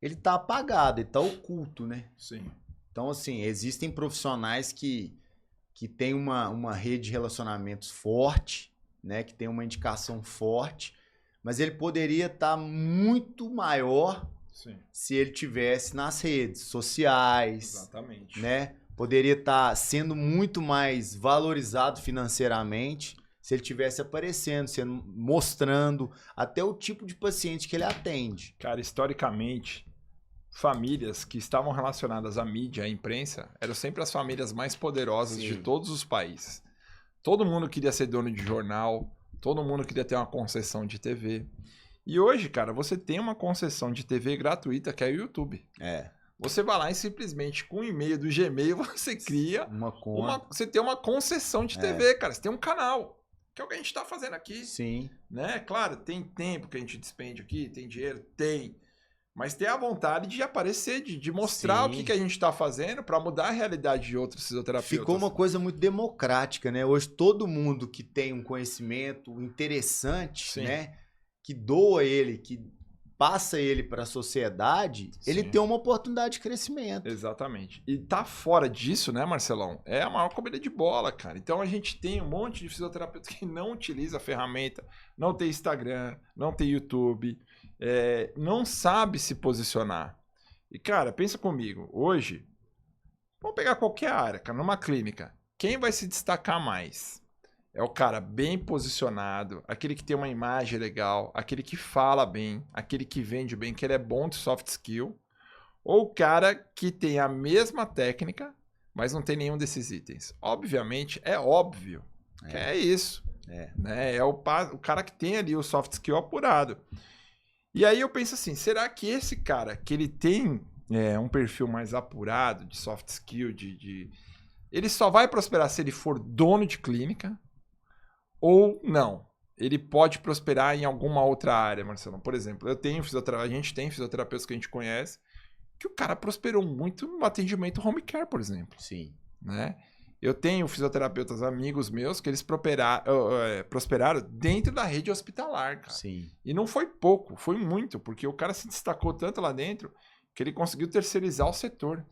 ele tá apagado, ele tá oculto, né? Sim. Então, assim, existem profissionais que têm uma rede de relacionamentos forte, né? Que tem uma indicação forte, mas ele poderia estar muito maior Sim. se ele tivesse nas redes sociais, Exatamente. né? Poderia estar sendo muito mais valorizado financeiramente se ele tivesse aparecendo, mostrando até o tipo de paciente que ele atende. Cara, historicamente, famílias que estavam relacionadas à mídia, à imprensa, eram sempre as famílias mais poderosas Sim. de todos os países. Todo mundo queria ser dono de jornal, todo mundo queria ter uma concessão de TV. E hoje, cara, você tem uma concessão de TV gratuita que é o YouTube. Você vai lá e simplesmente com o e-mail do Gmail você cria uma conta. você tem uma concessão de TV, cara. Você tem um canal, que é o que a gente está fazendo aqui. Sim. Né? Claro, tem tempo que a gente despende aqui, tem dinheiro, tem. Mas ter a vontade de aparecer, de mostrar Sim. o que a gente está fazendo para mudar a realidade de outros fisioterapeutas. Ficou uma coisa muito democrática, né? Hoje todo mundo que tem um conhecimento interessante, Sim. né? Que doa ele, que passa ele para a sociedade, ele Sim. tem uma oportunidade de crescimento. Exatamente. E tá fora disso, né, Marcelão? É a maior comida de bola, cara. Então a gente tem um monte de fisioterapeuta que não utiliza a ferramenta, não tem Instagram, não tem YouTube, não sabe se posicionar. E, cara, pensa comigo, hoje, vamos pegar qualquer área, cara, numa clínica, quem vai se destacar mais? É o cara bem posicionado, aquele que tem uma imagem legal, aquele que fala bem, aquele que vende bem, que ele é bom de soft skill, ou o cara que tem a mesma técnica, mas não tem nenhum desses itens. Obviamente, é óbvio que é isso. Né? É o cara que tem ali o soft skill apurado. E aí eu penso assim, será que esse cara, que ele tem um perfil mais apurado de soft skill, ele só vai prosperar se ele for dono de clínica? Ou não? Ele pode prosperar em alguma outra área, Marcelo. Por exemplo, a gente tem fisioterapeutas que a gente conhece que o cara prosperou muito no atendimento home care, por exemplo. Sim. Né? Eu tenho fisioterapeutas amigos meus que eles prosperaram dentro da rede hospitalar, cara. Sim. E não foi pouco, foi muito, porque o cara se destacou tanto lá dentro que ele conseguiu terceirizar o setor.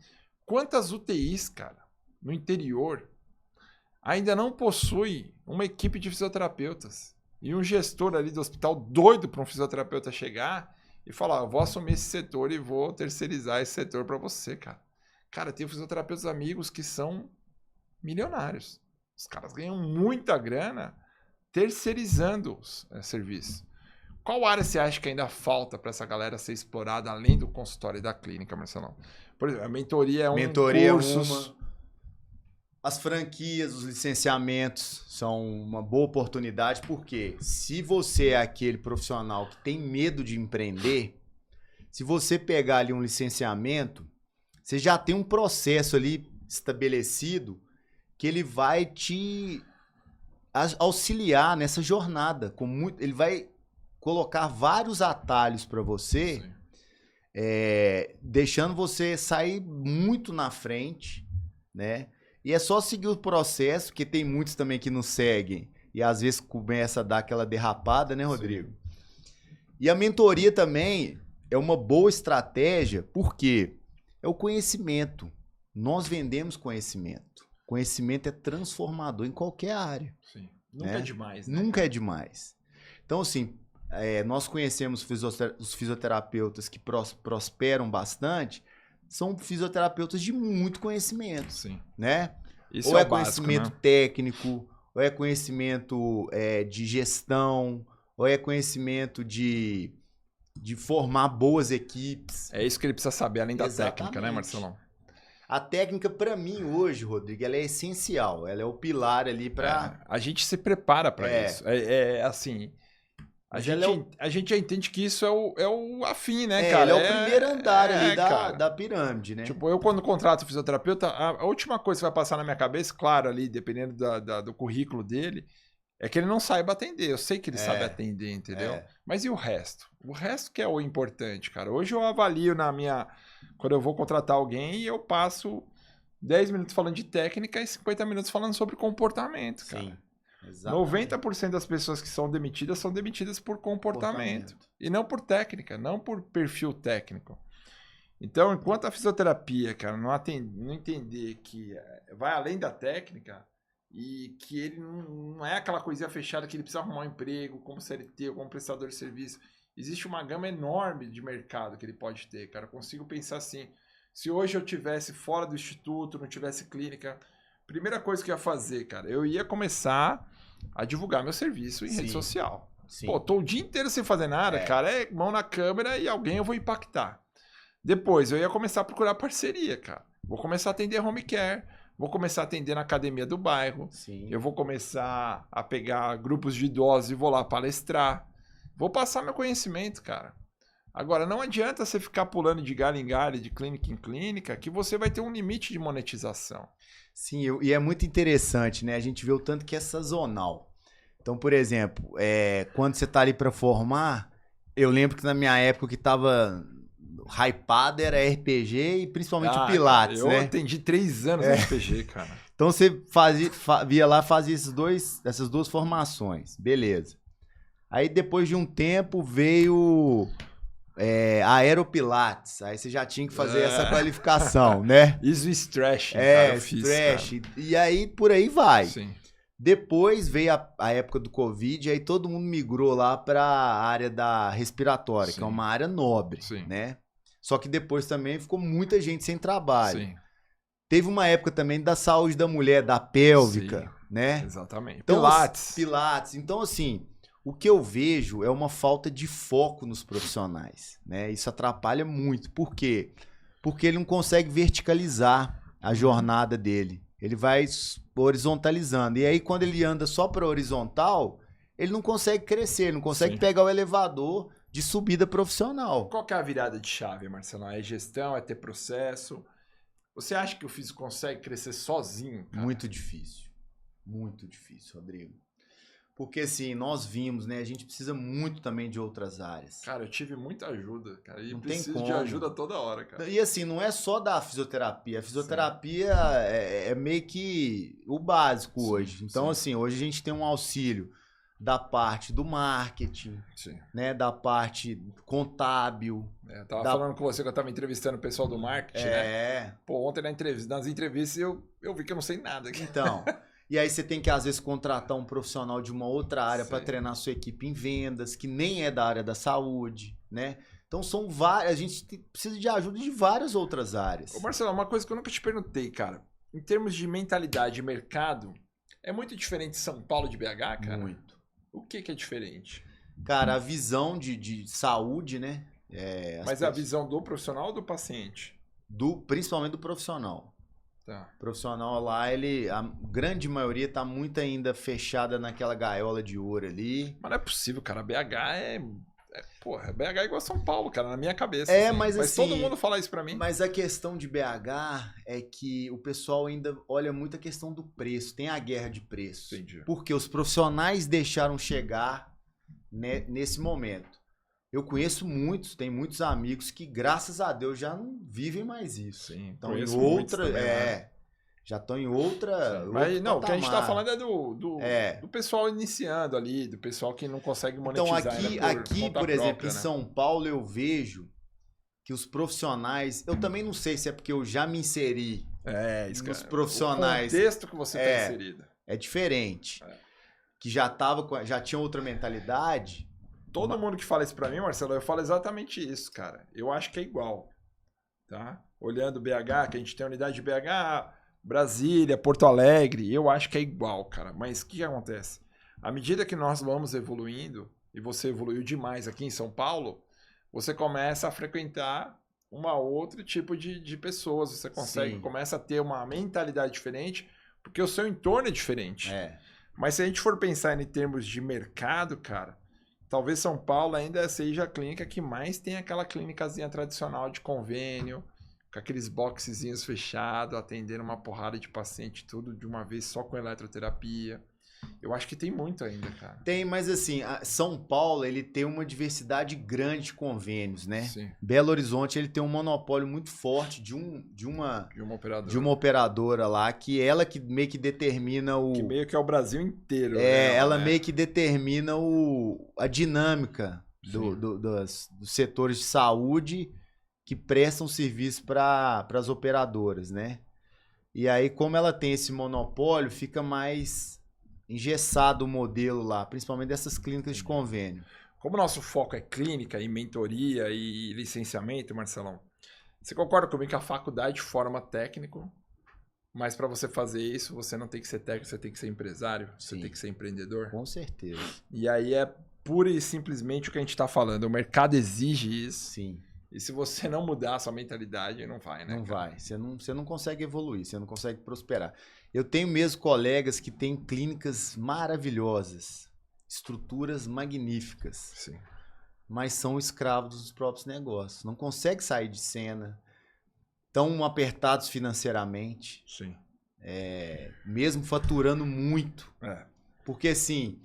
Quantas UTIs, cara, no interior ainda não possui uma equipe de fisioterapeutas e um gestor ali do hospital doido para um fisioterapeuta chegar e falar, eu vou assumir esse setor e vou terceirizar esse setor para você, cara. Cara, tem fisioterapeutas amigos que são milionários. Os caras ganham muita grana terceirizando os serviços. Qual área você acha que ainda falta para essa galera ser explorada além do consultório e da clínica, Marcelão? Por exemplo, a mentoria é um cursos. As franquias, os licenciamentos são uma boa oportunidade, porque se você é aquele profissional que tem medo de empreender, se você pegar ali um licenciamento, você já tem um processo ali estabelecido que ele vai te auxiliar nessa jornada. Ele vai colocar vários atalhos para você, deixando você sair muito na frente, né? E é só seguir o processo, porque tem muitos também que não seguem e às vezes começa a dar aquela derrapada, né, Rodrigo? Sim. E a mentoria também é uma boa estratégia, porque é o conhecimento. Nós vendemos conhecimento. Conhecimento é transformador em qualquer área. Sim. Nunca é demais, né? Nunca é demais. Então, assim, nós conhecemos os fisioterapeutas que prosperam bastante, são fisioterapeutas de muito conhecimento. Sim. Né? Isso ou é básico, conhecimento né? técnico, ou é conhecimento de gestão, ou é conhecimento de formar boas equipes. É isso que ele precisa saber, além da Exatamente. técnica, né, Marcelão? A técnica, para mim, hoje, Rodrigo, ela é essencial. Ela é o pilar ali para... A gente se prepara para isso. Assim... A gente já entende que isso é o afim, né, cara? Ele é o primeiro andar ali da pirâmide, né? Tipo, eu quando contrato fisioterapeuta, a última coisa que vai passar na minha cabeça, claro, ali, dependendo do currículo dele, É que ele não saiba atender. Eu sei que ele É, sabe atender, entendeu? é. Mas e o resto? O resto que é o importante, cara. Hoje eu avalio quando eu vou contratar alguém, eu passo 10 minutos falando de técnica e 50 minutos falando sobre comportamento, cara. Sim. Exatamente. 90% das pessoas que são demitidas por comportamento. E não por técnica, não por perfil técnico. Então, enquanto a fisioterapia, cara, não entender que vai além da técnica e que ele não é aquela coisinha fechada que ele precisa arrumar um emprego como CLT ou como prestador de serviço. Existe uma gama enorme de mercado que ele pode ter, cara. Eu consigo pensar assim, se hoje eu tivesse fora do instituto, não tivesse clínica, primeira coisa que eu ia fazer, cara, eu ia começar a divulgar meu serviço em Sim. rede social. Sim. Pô, tô o dia inteiro sem fazer nada, cara, é mão na câmera e alguém eu vou impactar. Depois, eu ia começar a procurar parceria, cara. Vou começar a atender home care, vou começar a atender na academia do bairro, Sim. eu vou começar a pegar grupos de idosos e vou lá palestrar. Vou passar meu conhecimento, cara. Agora, não adianta você ficar pulando de galho em galho, de clínica em clínica, que você vai ter um limite de monetização. Sim, e é muito interessante, né? A gente vê o tanto que é sazonal. Então, por exemplo, quando você tá ali para formar, eu lembro que na minha época o que tava hypado era RPG e principalmente o Pilates, eu né? atendi 3 anos no RPG, cara. Então você via lá, fazia essas duas formações, beleza. Aí depois de um tempo veio Aeropilates, aí você já tinha que fazer essa qualificação, né? Isso o stretch, cara, eu fiz, stretch, cara. e aí por aí vai. Sim. Depois veio a época do Covid, aí todo mundo migrou lá para a área da respiratória, Sim. que é uma área nobre, Sim. né? Só que depois também ficou muita gente sem trabalho. Sim, Teve uma época também da saúde da mulher, da pélvica, Sim. né? Exatamente. Então, Pilates. Pilates. Então, assim, o que eu vejo é uma falta de foco nos profissionais, né? Isso atrapalha muito. Por quê? Porque ele não consegue verticalizar a jornada dele. Ele vai horizontalizando. E aí, quando ele anda só para horizontal, ele não consegue crescer, ele não consegue Sim. pegar o elevador de subida profissional. Qual que é a virada de chave, Marcelo? É gestão, é ter processo? Você acha que o físico consegue crescer sozinho, cara? Muito difícil, Rodrigo. Porque assim, nós vimos, né? A gente precisa muito também de outras áreas. Cara, eu tive muita ajuda, cara. E Não tem preciso de como. ajuda toda hora, cara. E assim, não é só da fisioterapia. A fisioterapia é meio que o básico Sim, hoje. Então, sim. assim, hoje a gente tem um auxílio da parte do marketing, Sim. né? Da parte contábil. Eu tava Da- falando com você que eu tava entrevistando o pessoal do marketing, né? É. Pô, ontem nas entrevistas eu vi que eu não sei nada. Então. E aí você tem que, às vezes, contratar um profissional de uma outra área para Sim. treinar sua equipe em vendas, que nem é da área da saúde, né? Então são várias. A gente precisa de ajuda de várias outras áreas. Ô, Marcelo, uma coisa que eu nunca te perguntei, cara. Em termos de mentalidade de mercado, é muito diferente de São Paulo de BH, cara? Muito. O que é diferente? Cara, a visão de saúde, né? Mas a visão do profissional ou do paciente? Principalmente do profissional. Tá. O profissional lá, a grande maioria tá muito ainda fechada naquela gaiola de ouro ali. Mas não é possível, cara. Porra, BH é igual a São Paulo, cara, na minha cabeça. Mas Mas assim, todo mundo fala isso pra mim. Mas a questão de BH é que o pessoal ainda olha muito a questão do preço. Tem a guerra de preço. Entendi. Porque os profissionais deixaram chegar nesse momento. Eu conheço muitos, tem muitos amigos que, graças a Deus, já não vivem mais isso. Sim, Então, em conheço muitos outra. também, né? Já estão em outra. Mas outro não, o que a gente tá patamar. falando é do pessoal iniciando ali, do pessoal que não consegue Então, monetizar ainda aqui conta por exemplo, própria, em né? São Paulo, eu vejo que os profissionais. Eu também não sei se é porque eu já me inseri. Isso, Nos cara. profissionais. O contexto que você tá inserido. É diferente. É. Que já tinha outra mentalidade. Todo mundo que fala isso pra mim, Marcelo, eu falo exatamente isso, cara. Eu acho que é igual, tá? Olhando BH, que a gente tem a unidade de BH, Brasília, Porto Alegre, eu acho que é igual, cara. Mas o que acontece? À medida que nós vamos evoluindo, e você evoluiu demais aqui em São Paulo, você começa a frequentar outro tipo de pessoas. Você começa a ter uma mentalidade diferente, porque o seu entorno é diferente. Mas se a gente for pensar em termos de mercado, cara, talvez São Paulo ainda seja a clínica que mais tem aquela clínicazinha tradicional de convênio, com aqueles boxezinhos fechados, atendendo uma porrada de paciente, tudo de uma vez só com eletroterapia. Eu acho que tem muito ainda, cara. Tem, mas assim, São Paulo, ele tem uma diversidade grande de convênios, né? Sim. Belo Horizonte, ele tem um monopólio muito forte de uma De uma operadora lá, que ela que meio que determina o... Que meio que é o Brasil inteiro. né? ela meio que determina a dinâmica Sim. dos setores de saúde que prestam serviço para as operadoras, né? E aí, como ela tem esse monopólio, fica mais engessado o modelo lá, principalmente dessas clínicas de convênio. Como o nosso foco é clínica e mentoria e licenciamento, Marcelão, você concorda comigo que a faculdade forma técnico, mas para você fazer isso, você não tem que ser técnico, você tem que ser empresário, você Sim. tem que ser empreendedor? Com certeza. E aí é pura e simplesmente o que a gente está falando. O mercado exige isso. Sim. E se você não mudar a sua mentalidade, não vai, né? Não cara? vai. Você não consegue evoluir, você não consegue prosperar. Eu tenho mesmo colegas que têm clínicas maravilhosas, estruturas magníficas, Sim. mas são escravos dos próprios negócios. Não conseguem sair de cena, estão apertados financeiramente, Sim. mesmo faturando muito. É. Porque assim,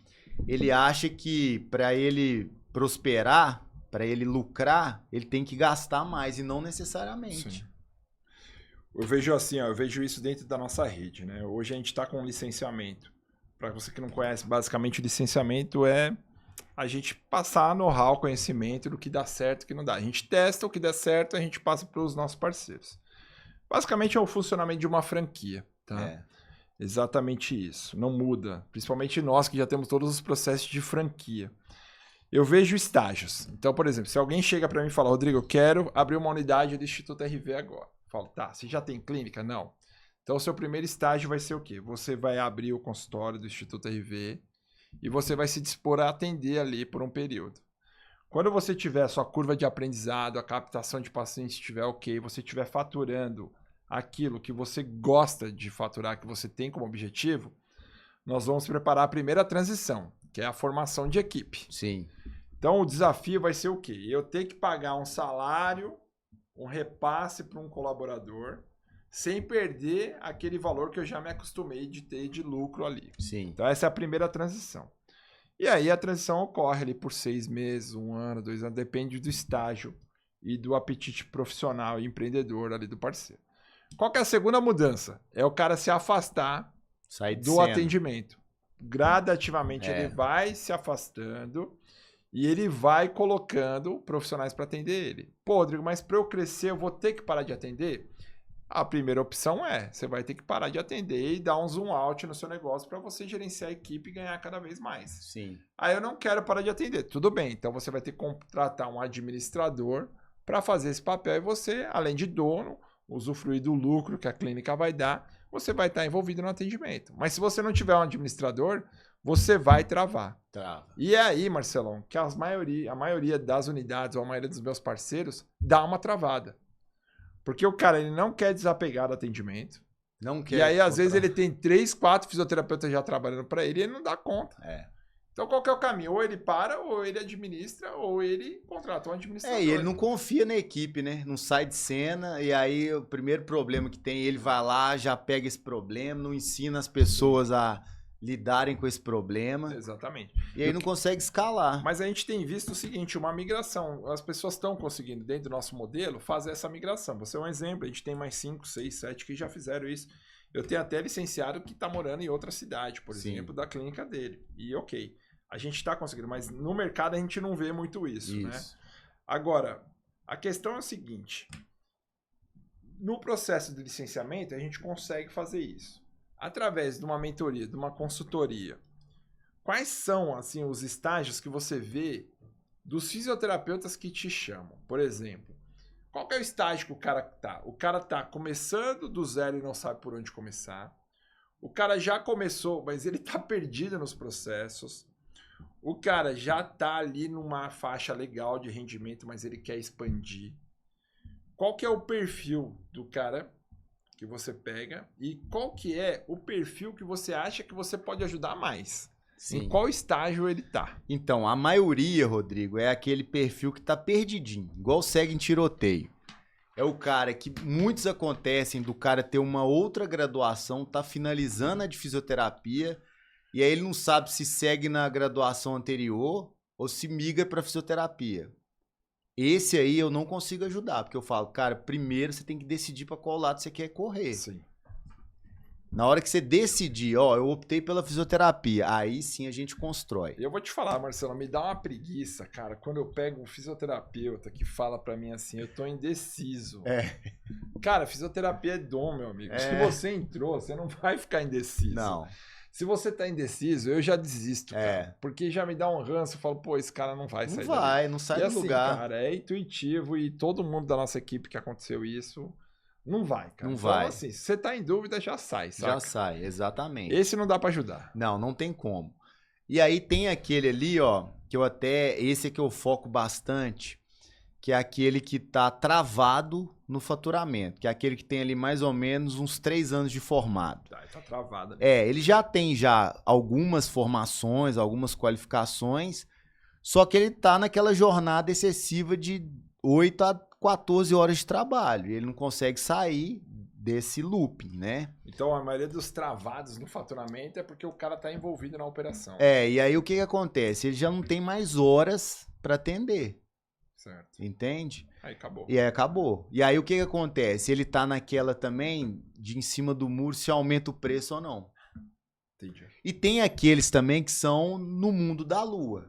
ele acha que para ele prosperar, para ele lucrar, ele tem que gastar mais e não necessariamente. Sim. Eu vejo assim, ó, eu vejo isso dentro da nossa rede, né? Hoje a gente está com licenciamento. Para você que não conhece, basicamente o licenciamento é a gente passar know-how, conhecimento do que dá certo e o que não dá. A gente testa o que dá certo, a gente passa para os nossos parceiros. Basicamente é o funcionamento de uma franquia, tá? É. Exatamente isso. Não muda. Principalmente nós que já temos todos os processos de franquia. Eu vejo estágios. Então, por exemplo, se alguém chega para mim e fala, Rodrigo, eu quero abrir uma unidade do Instituto RV agora. Eu falo, tá, você já tem clínica? Não. Então, o seu primeiro estágio vai ser o quê? Você vai abrir o consultório do Instituto RV e você vai se dispor a atender ali por um período. Quando você tiver a sua curva de aprendizado, a captação de pacientes estiver ok, você estiver faturando aquilo que você gosta de faturar, que você tem como objetivo, nós vamos preparar a primeira transição, que é a formação de equipe. Sim. Então, o desafio vai ser o quê? Eu ter que pagar um salário, um repasse para um colaborador, sem perder aquele valor que eu já me acostumei de ter de lucro ali. Sim. Então, essa é a primeira transição. E aí, a transição ocorre ali por 6 meses, 1 ano, 2 anos, depende do estágio e do apetite profissional e empreendedor ali do parceiro. Qual que é a segunda mudança? É o cara se afastar Sair de do cena. atendimento. Gradativamente ele vai se afastando e ele vai colocando profissionais para atender ele. Pô, Rodrigo, mas para eu crescer eu vou ter que parar de atender? A primeira opção é, você vai ter que parar de atender e dar um zoom out no seu negócio para você gerenciar a equipe e ganhar cada vez mais. Sim. Aí eu não quero parar de atender. Tudo bem, então você vai ter que contratar um administrador para fazer esse papel e você, além de dono, usufruir do lucro que a clínica vai dar, você vai estar envolvido no atendimento. Mas se você não tiver um administrador, você vai travar. Trava. E é aí, Marcelão, que a maioria das unidades ou a maioria dos meus parceiros dá uma travada. Porque o cara ele não quer desapegar do atendimento. Não quer. E aí, às vezes, ele tem 3, 4 fisioterapeutas já trabalhando para ele e ele não dá conta. É. Então, qual que é o caminho? Ou ele para, ou ele administra, ou ele contrata um administrador. E ele não confia na equipe, né? Não sai de cena, e aí o primeiro problema que tem, ele vai lá, já pega esse problema, não ensina as pessoas a lidarem com esse problema, Exatamente. e aí não consegue escalar. Mas a gente tem visto o seguinte, uma migração. As pessoas estão conseguindo, dentro do nosso modelo, fazer essa migração. Você é um exemplo, a gente tem mais 5, 6, 7 que já fizeram isso. Eu tenho até licenciado que está morando em outra cidade, por Sim. exemplo, da clínica dele. E ok, a gente está conseguindo, mas no mercado a gente não vê muito isso, né? Agora, a questão é a seguinte. No processo de licenciamento, a gente consegue fazer isso. Através de uma mentoria, de uma consultoria. Quais são, assim, os estágios que você vê dos fisioterapeutas que te chamam? Por exemplo, qual que é o estágio que o cara tá? O cara tá começando do zero e não sabe por onde começar. O cara já começou, mas ele tá perdido nos processos. O cara já tá ali numa faixa legal de rendimento, mas ele quer expandir. Qual que é o perfil do cara que você pega e qual que é o perfil que você acha que você pode ajudar mais? Sim. Em qual estágio ele tá? Então, a maioria, Rodrigo, é aquele perfil que tá perdidinho, igual segue em tiroteio. É o cara que muitos acontecem do cara ter uma outra graduação, tá finalizando a de fisioterapia E aí ele não sabe se segue na graduação anterior ou se migra para fisioterapia. Esse aí eu não consigo ajudar, porque eu falo, cara, primeiro você tem que decidir para qual lado você quer correr. Sim. Na hora que você decidir, ó, eu optei pela fisioterapia, aí sim a gente constrói. E eu vou te falar, Marcelo, me dá uma preguiça, cara, quando eu pego um fisioterapeuta que fala pra mim assim, eu tô indeciso. Cara, fisioterapia é dom, meu amigo. Se você entrou, você não vai ficar indeciso. Não. Se você tá indeciso, eu já desisto, cara. Porque já me dá um ranço, eu falo, pô, esse cara não vai sair dali. Não sai E do assim, lugar. cara, é intuitivo e todo mundo da nossa equipe que aconteceu isso, não vai, cara. Não então, vai. assim, se você tá em dúvida, já sai, saca? Já sai, exatamente. Esse não dá pra ajudar. Não tem como. E aí tem aquele ali, ó, que eu até, esse é que eu foco bastante, que é aquele que tá travado no faturamento, que é aquele que tem ali mais ou menos uns 3 anos de formado. Tá travado. Ele já tem algumas formações, algumas qualificações, só que ele tá naquela jornada excessiva de 8 a 14 horas de trabalho, e ele não consegue sair desse looping, né? Então, a maioria dos travados no faturamento é porque o cara tá envolvido na operação. E aí o que acontece? Ele já não tem mais horas para atender. Certo. Entende? Aí acabou. E aí acabou. E aí o que acontece? Ele tá naquela também de em cima do muro se aumenta o preço ou não. Entendi. E tem aqueles também que são no mundo da lua.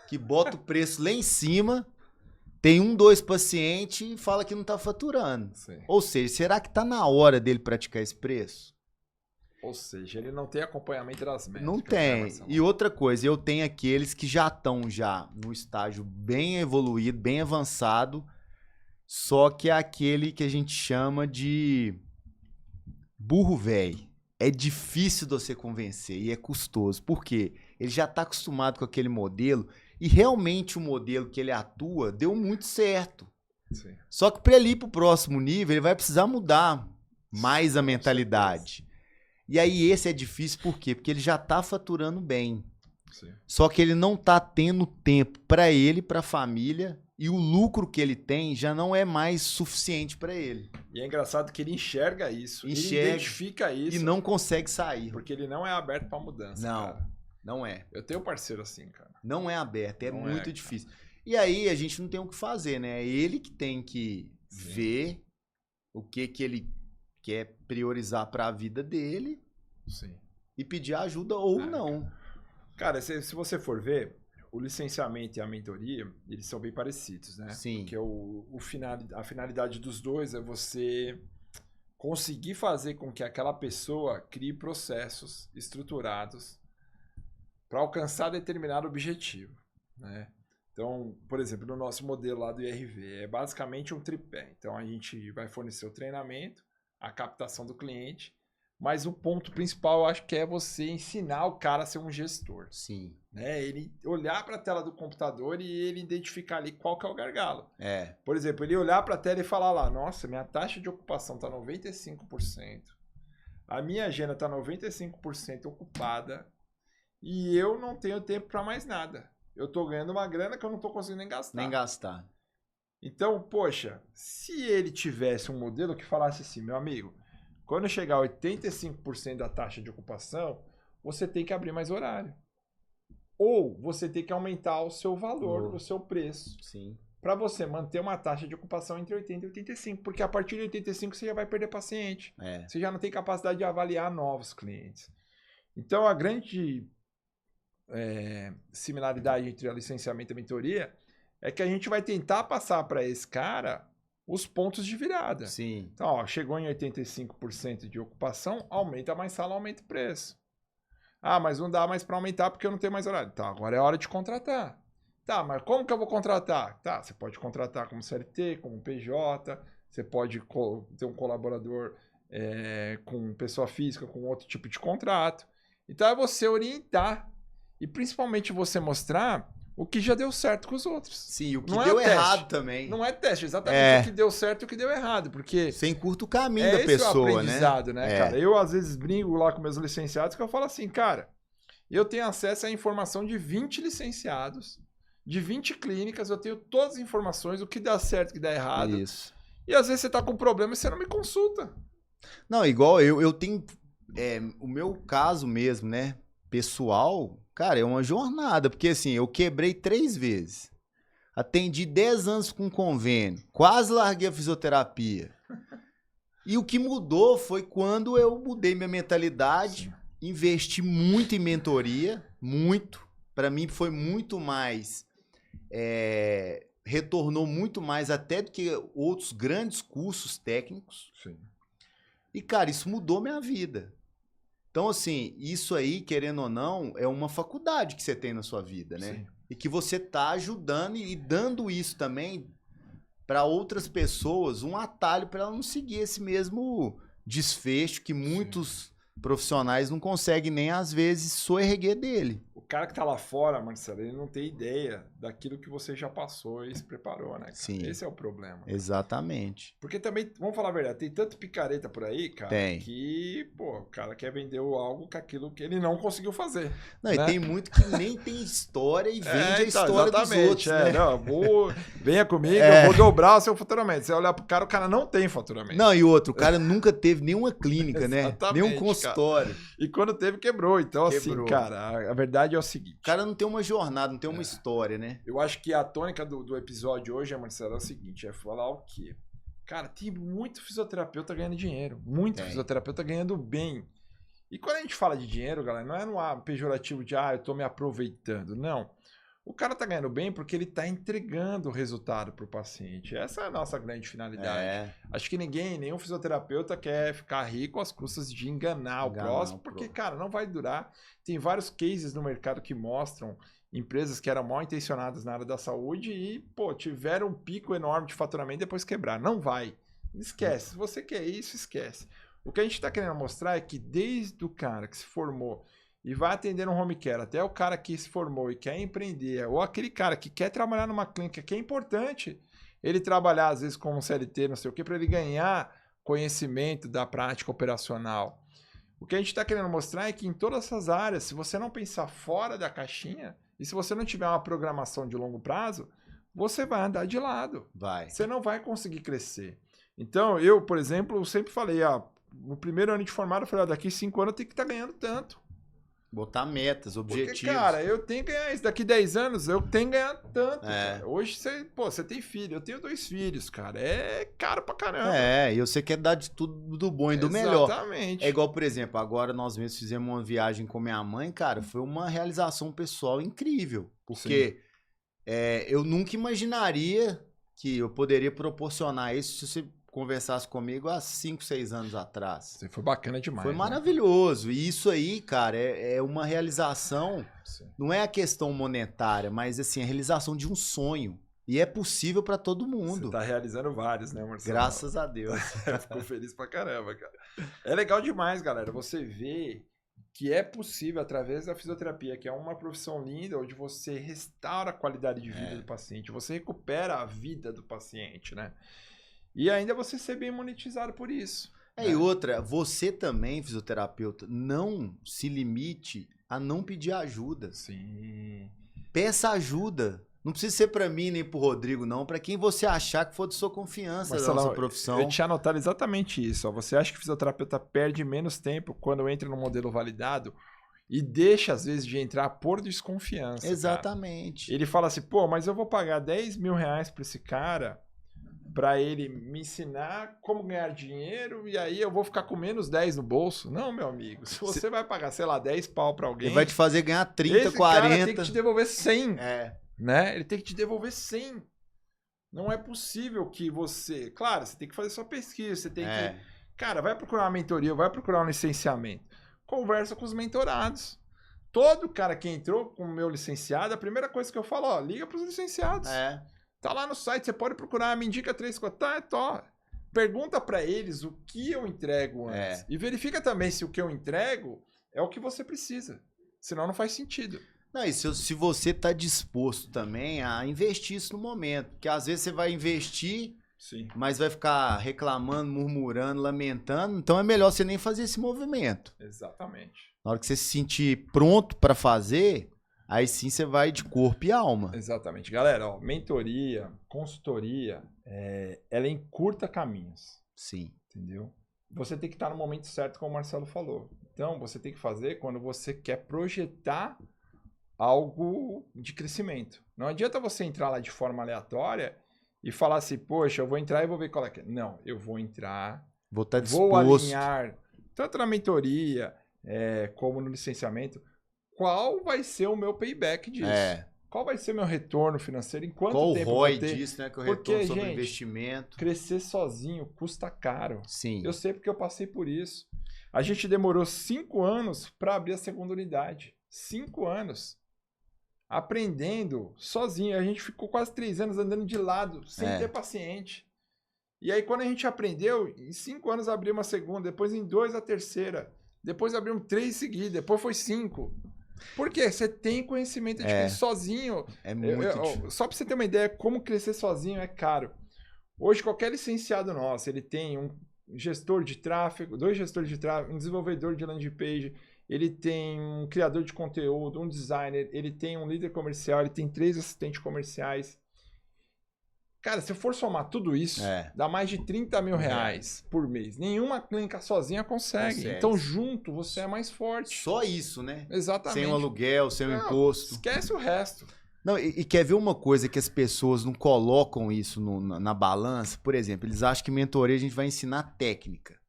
Que bota o preço lá em cima, tem 2 pacientes e fala que não tá faturando. Sim. Ou seja, será que tá na hora dele praticar esse preço? Ou seja, ele não tem acompanhamento das métricas. Não tem. Né, E outra coisa, eu tenho aqueles que já estão já no estágio bem evoluído, bem avançado, só que é aquele que a gente chama de burro velho. É difícil de você convencer e é custoso. Por quê? Ele já está acostumado com aquele modelo e realmente o modelo que ele atua deu muito certo. Sim. Só que para ele ir para o próximo nível, ele vai precisar mudar mais a mentalidade. E aí esse é difícil por quê? Porque ele já tá faturando bem. Sim. Só que ele não tá tendo tempo para ele, para a família, e o lucro que ele tem já não é mais suficiente para ele. E é engraçado que ele enxerga isso, ele identifica isso. E não consegue sair. Porque ele não é aberto para mudança, Não, cara. não é. Eu tenho um parceiro assim, cara. Não é aberto, é Não muito é, difícil. E aí a gente não tem o que fazer, né? É ele que tem que ver o que ele quer priorizar para a vida dele. Sim. E pedir ajuda ou não. Cara, se você for ver, o licenciamento e a mentoria, eles são bem parecidos, né? Sim. Porque a finalidade dos dois é você conseguir fazer com que aquela pessoa crie processos estruturados para alcançar determinado objetivo, né? Então, por exemplo, no nosso modelo lá do IRV, é basicamente um tripé. Então, a gente vai fornecer o treinamento, a captação do cliente, mas o ponto principal, eu acho que é você ensinar o cara a ser um gestor. Sim. Né? Ele olhar para a tela do computador e ele identificar ali qual que é o gargalo. Por exemplo, ele olhar para a tela e falar lá, nossa, minha taxa de ocupação está 95%, a minha agenda está 95% ocupada e eu não tenho tempo para mais nada. Eu estou ganhando uma grana que eu não estou conseguindo nem gastar. Nem gastar. Então, poxa, se ele tivesse um modelo que falasse assim, meu amigo, quando chegar a 85% da taxa de ocupação, você tem que abrir mais horário. Ou você tem que aumentar o seu valor, o seu preço. Sim. Para você manter uma taxa de ocupação entre 80% e 85%. Porque a partir de 85% você já vai perder paciente. Você já não tem capacidade de avaliar novos clientes. Então, a grande similaridade entre a licenciamento e a mentoria é que a gente vai tentar passar para esse cara os pontos de virada. Sim. Então, ó, chegou em 85% de ocupação, aumenta mais sala, aumenta o preço. Ah, mas não dá mais para aumentar porque eu não tenho mais horário. Tá, agora é hora de contratar. Tá, mas como que eu vou contratar? Tá, você pode contratar como CLT, como PJ, você pode ter um colaborador com pessoa física, com outro tipo de contrato. Então, é você orientar e principalmente você mostrar o que já deu certo com os outros. Sim, o que não deu é errado também. Não é teste, exatamente o que deu certo e o que deu errado, porque... Você encurta o caminho da esse pessoa, é o aprendizado, né, cara? Eu, às vezes, brinco lá com meus licenciados que eu falo assim, cara, eu tenho acesso à informação de 20 licenciados, de 20 clínicas, eu tenho todas as informações, o que dá certo e o que dá errado. Isso. E, às vezes, você tá com problema e você não me consulta. Não, igual eu tenho... o meu caso mesmo, né? pessoal, cara, é uma jornada. Porque assim, eu quebrei 3 vezes. Atendi 10 anos com convênio. Quase larguei a fisioterapia. E o que mudou foi quando eu mudei minha mentalidade, investi muito em mentoria, muito. Para mim foi muito mais, retornou muito mais até do que outros grandes cursos técnicos. Sim. E, cara, isso mudou minha vida. Então, assim, isso aí, querendo ou não, é uma faculdade que você tem na sua vida, né? Sim. E que você tá ajudando e dando isso também para outras pessoas, um atalho para ela não seguir esse mesmo desfecho que muitos profissionais não conseguem nem, às vezes, soerguer dele. O cara que tá lá fora, Marcelo, ele não tem ideia daquilo que você já passou e se preparou, né, cara? Sim. Esse é o problema. Exatamente. Porque também, vamos falar a verdade, tem tanto picareta por aí, cara, Tem. que, pô, o cara quer vender algo com aquilo que ele não conseguiu fazer. Não, né? e tem muito que nem tem história e vende a história dos outros, né? Não, venha comigo, eu vou dobrar o seu faturamento. Você olhar pro cara, o cara não tem faturamento. Não, e outro, o cara nunca teve nenhuma clínica, né? Exatamente, Nenhum consultório. E quando teve, quebrou. Então, Quebrou. assim, cara, a verdade é o seguinte. O cara não tem uma jornada, não tem uma história, né? Eu acho que a tônica do episódio hoje, Marcelo, é o seguinte, é falar o quê? Cara, tem muito fisioterapeuta ganhando dinheiro. Muito Tem. fisioterapeuta ganhando bem. E quando a gente fala de dinheiro, galera, não é no pejorativo de, eu tô me aproveitando. Não. O cara tá ganhando bem porque ele tá entregando o resultado pro paciente. Essa é a nossa grande finalidade. Acho que nenhum fisioterapeuta quer ficar rico às custas de enganar o próximo, porque, cara, não vai durar. Tem vários cases no mercado que mostram empresas que eram mal intencionadas na área da saúde e, pô, tiveram um pico enorme de faturamento e depois quebrar. Não vai. Esquece. Se você quer isso, esquece. O que a gente está querendo mostrar é que desde o cara que se formou e vai atender um home care, até o cara que se formou e quer empreender, ou aquele cara que quer trabalhar numa clínica, que é importante ele trabalhar, às vezes, como CLT, não sei o quê, para ele ganhar conhecimento da prática operacional. O que a gente está querendo mostrar é que em todas essas áreas, se você não pensar fora da caixinha, e se você não tiver uma programação de longo prazo, você vai andar de lado. Vai. Você não vai conseguir crescer. Então, eu, por exemplo, sempre falei, no primeiro ano de formado, eu falei, daqui 5 anos eu tenho que estar ganhando tanto. Botar metas, objetivos. Porque, cara, eu tenho que ganhar isso. Daqui 10 anos, eu tenho que ganhar tanto, cara. Hoje, você tem filho. Eu tenho 2 filhos, cara. É caro pra caramba. E você quer dar de tudo do bom e do melhor. Exatamente. É igual, por exemplo, agora nós mesmos fizemos uma viagem com minha mãe, cara, foi uma realização pessoal incrível. Porque eu nunca imaginaria que eu poderia proporcionar isso se você conversasse comigo há 5, 6 anos atrás. Foi bacana demais. Foi maravilhoso. E isso aí, cara, é uma realização, não é a questão monetária, mas assim, a realização de um sonho. E é possível para todo mundo. Você tá realizando vários, né, Marcelo? Graças a Deus. Ficou feliz pra caramba, cara. É legal demais, galera. Você vê que é possível, através da fisioterapia, que é uma profissão linda, onde você restaura a qualidade de vida do paciente, você recupera a vida do paciente, né? E ainda você ser bem monetizado por isso. E outra, você também, fisioterapeuta, não se limite a não pedir ajuda. Sim. Peça ajuda. Não precisa ser para mim nem pro Rodrigo, não. Para quem você achar que for de sua confiança, da nossa profissão. Eu tinha anotado exatamente isso. Você acha que o fisioterapeuta perde menos tempo quando entra no modelo validado e deixa, às vezes, de entrar por desconfiança. Exatamente. Cara. Ele fala assim, pô, mas eu vou pagar 10 mil reais pra esse cara para ele me ensinar como ganhar dinheiro e aí eu vou ficar com menos 10 no bolso. Não, meu amigo. Se você vai pagar, sei lá, 10 pau pra alguém... Ele vai te fazer ganhar 30, esse 40... cara tem que te devolver 100. Né? Ele tem que te devolver 100. Não é possível que você... Claro, você tem que fazer sua pesquisa, você tem que... Cara, vai procurar uma mentoria, vai procurar um licenciamento. Conversa com os mentorados. Todo cara que entrou com o meu licenciado, a primeira coisa que eu falo, liga pros licenciados. Tá lá no site, você pode procurar, me indica 3, 4, pergunta pra eles o que eu entrego antes. E verifica também se o que eu entrego é o que você precisa. Senão não faz sentido. Não, e se você tá disposto também a investir isso no momento. Porque às vezes você vai investir, mas vai ficar reclamando, murmurando, lamentando. Então é melhor você nem fazer esse movimento. Exatamente. Na hora que você se sentir pronto pra fazer... Aí sim você vai de corpo e alma. Exatamente. Galera, mentoria, consultoria, ela encurta caminhos. Sim. Entendeu? Você tem que estar no momento certo, como o Marcelo falou. então você tem que fazer quando você quer projetar algo de crescimento. Não adianta você entrar lá de forma aleatória e falar assim, poxa, eu vou entrar e vou ver qual é que é. Não, eu vou entrar, Vou estar vou disposto. alinhar, tanto na mentoria como no licenciamento, qual vai ser o meu payback disso. Qual vai ser meu retorno financeiro, em quanto Qual o tempo ROI eu vou ter? disso, né? Que é o Porque, retorno sobre o gente, investimento. crescer sozinho custa caro. Sim. Eu sei porque eu passei por isso. A gente demorou 5 anos para abrir a segunda unidade. 5 anos. Aprendendo sozinho. A gente ficou quase 3 anos andando de lado, sem ter paciente. E aí, quando a gente aprendeu, em 5 anos abrimos a segunda, depois em 2 a terceira, depois abrimos 3 seguidas, depois foi 5. Por quê? Você tem conhecimento de que sozinho. É muito difícil. Só para você ter uma ideia, como crescer sozinho é caro. Hoje, qualquer licenciado nosso, ele tem um gestor de tráfego, 2 gestores de tráfego, um desenvolvedor de landing page, ele tem um criador de conteúdo, um designer, ele tem um líder comercial, ele tem 3 assistentes comerciais. Cara, se eu for somar tudo isso, dá mais de 30 mil reais por mês. Nenhuma clínica sozinha consegue. Então, junto, você é mais forte. Só isso, né? Exatamente. Sem o aluguel, sem o imposto. Esquece o resto. Não, e quer ver uma coisa que as pessoas não colocam isso na balança? Por exemplo, eles acham que mentoria a gente vai ensinar técnica.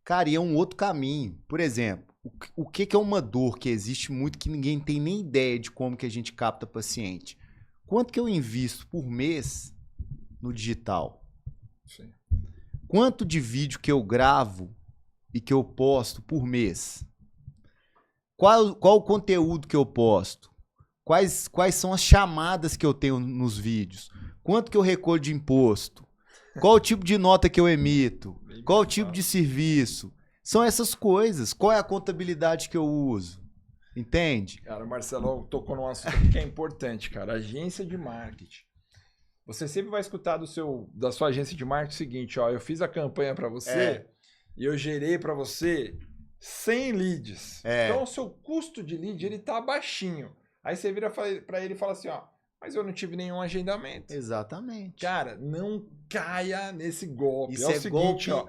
Cara, e é um outro caminho. Por exemplo, o que é uma dor que existe muito que ninguém tem nem ideia de como que a gente capta paciente? Quanto que eu invisto por mês no digital? Sim. Quanto de vídeo que eu gravo e que eu posto por mês? Qual o conteúdo que eu posto? Quais são as chamadas que eu tenho nos vídeos? Quanto que eu recolho de imposto? Qual o tipo de nota que eu emito? Qual o tipo de serviço? São essas coisas. Qual é a contabilidade que eu uso? Entende? Cara, o Marcelo tocou num assunto que é importante, cara. Agência de marketing. Você sempre vai escutar da sua agência de marketing o seguinte, ó, eu fiz a campanha para você e eu gerei para você 100 leads. Então, o seu custo de lead, ele tá baixinho. Aí você vira para ele e fala assim, ó, mas eu não tive nenhum agendamento. Exatamente. Cara, não caia nesse golpe. Isso é o seguinte, ó,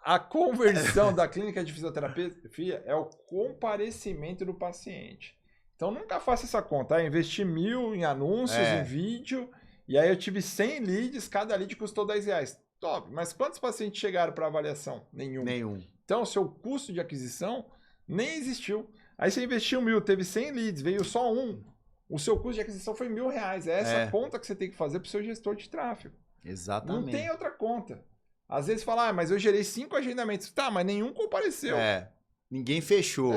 a conversão da clínica de fisioterapia é o comparecimento do paciente. Então, nunca faça essa conta. Eu investi 1.000 em anúncios, em vídeo, e aí eu tive 100 leads, cada lead custou R$10. Top, mas quantos pacientes chegaram para avaliação? Nenhum. Então, o seu custo de aquisição nem existiu. Aí você investiu 1.000, teve 100 leads, veio só um. O seu custo de aquisição foi R$1.000. É essa conta que você tem que fazer para o seu gestor de tráfego. Exatamente. Não tem outra conta. Às vezes fala, mas eu gerei 5 agendamentos. Tá, mas nenhum compareceu. Ninguém fechou.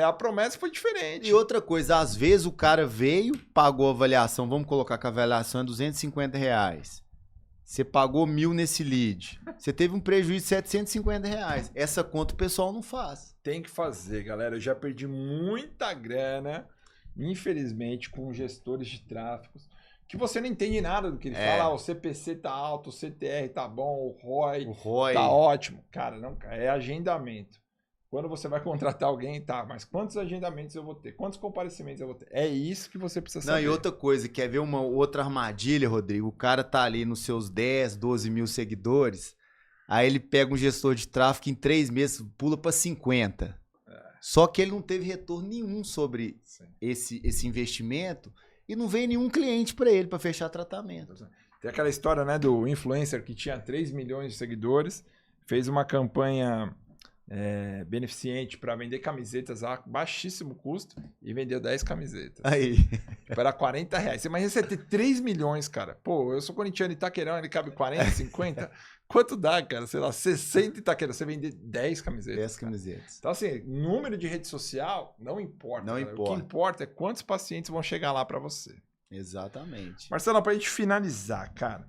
A promessa foi diferente. E outra coisa, às vezes o cara veio, pagou a avaliação, vamos colocar que a avaliação é R$250. Você pagou 1.000 nesse lead. Você teve um prejuízo de R$750. Essa conta o pessoal não faz. Tem que fazer, galera. Eu já perdi muita grana, infelizmente, com gestores de tráfego, que você não entende nada do que ele fala. O CPC tá alto, o CTR tá bom, o ROI tá ótimo. Cara, não, é agendamento. Quando você vai contratar alguém, tá, mas quantos agendamentos eu vou ter? Quantos comparecimentos eu vou ter? É isso que você precisa saber. Não, e outra coisa, quer ver uma outra armadilha, Rodrigo? O cara tá ali nos seus 10, 12 mil seguidores, aí ele pega um gestor de tráfego em 3 meses, pula para 50. Só que ele não teve retorno nenhum sobre esse investimento e não veio nenhum cliente para ele para fechar tratamento. Tem aquela história, né, do influencer que tinha 3 milhões de seguidores, fez uma campanha beneficente para vender camisetas a baixíssimo custo e vendeu 10 camisetas. Aí. Era R$40. Você imagina você ter 3 milhões, cara. Pô, eu sou corintiano em Itaquerão, ele cabe 40, 50. Quanto dá, cara? Sei lá, 60 Itaquerão. Você vender 10 camisetas. 10 camisetas. Então, assim, número de rede social não importa. Não cara. importa. O que importa é quantos pacientes vão chegar lá para você. Exatamente. Marcelo, pra gente finalizar, cara.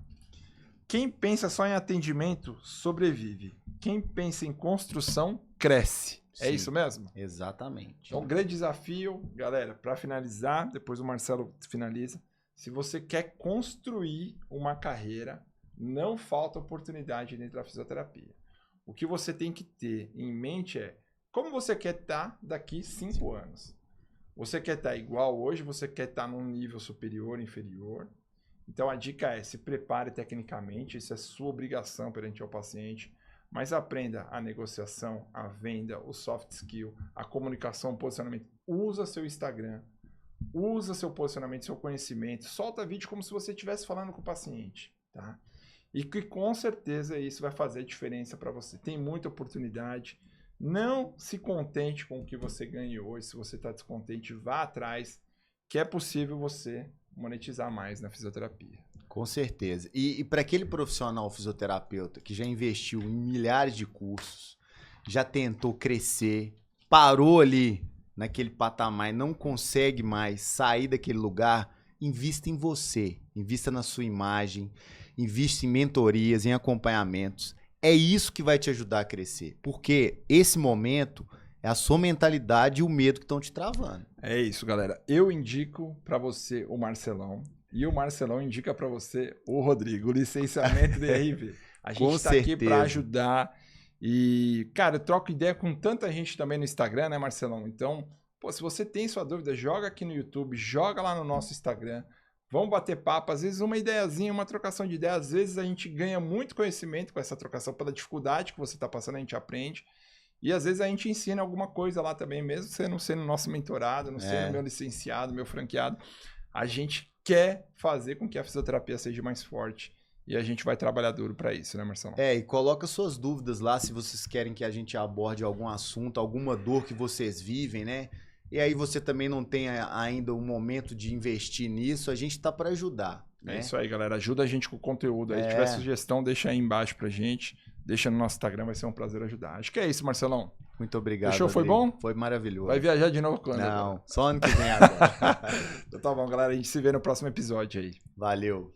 Quem pensa só em atendimento, sobrevive. Quem pensa em construção, cresce. É isso mesmo? Exatamente. Então, grande desafio, galera, para finalizar, depois o Marcelo finaliza. Se você quer construir uma carreira, não falta oportunidade dentro da fisioterapia. O que você tem que ter em mente é como você quer estar daqui 5 anos. Você quer estar igual hoje, você quer estar num nível superior, inferior. Então, a dica é, se prepare tecnicamente, isso é sua obrigação perante o paciente. Mas aprenda a negociação, a venda, o soft skill, a comunicação, o posicionamento. Usa seu Instagram, usa seu posicionamento, seu conhecimento, solta vídeo como se você estivesse falando com o paciente, tá? E que com certeza isso vai fazer diferença para você. Tem muita oportunidade. Não se contente com o que você ganha hoje. Se você está descontente, vá atrás, que é possível você monetizar mais na fisioterapia. Com certeza. E para aquele profissional fisioterapeuta que já investiu em milhares de cursos, já tentou crescer, parou ali naquele patamar e não consegue mais sair daquele lugar, invista em você, invista na sua imagem, invista em mentorias, em acompanhamentos. É isso que vai te ajudar a crescer, porque esse momento é a sua mentalidade e o medo que estão te travando. É isso, galera. Eu indico para você o Marcelão e o Marcelão indica para você o Rodrigo, o licenciamento DRV. A gente está aqui para ajudar e, cara, eu troco ideia com tanta gente também no Instagram, né, Marcelão? Então, pô, se você tem sua dúvida, joga aqui no YouTube, joga lá no nosso Instagram. Vamos bater papo, às vezes uma ideiazinha, uma trocação de ideias, às vezes a gente ganha muito conhecimento com essa trocação pela dificuldade que você está passando, a gente aprende. E às vezes a gente ensina alguma coisa lá também, mesmo você não sendo nosso mentorado, não sendo meu licenciado, meu franqueado. A gente quer fazer com que a fisioterapia seja mais forte e a gente vai trabalhar duro para isso, né, Marcelo? E coloca suas dúvidas lá se vocês querem que a gente aborde algum assunto, alguma dor que vocês vivem, né? E aí você também não tem ainda o momento de investir nisso, a gente tá para ajudar. Né? É isso aí, galera. Ajuda a gente com o conteúdo. Aí, se tiver sugestão, deixa aí embaixo pra gente. Deixa no nosso Instagram, vai ser um prazer ajudar. Acho que é isso, Marcelão. Muito obrigado. Fechou? Foi bom? Foi maravilhoso. Vai viajar de novo quando? Não, só ano que vem agora. Então tá bom, galera. A gente se vê no próximo episódio aí. Valeu.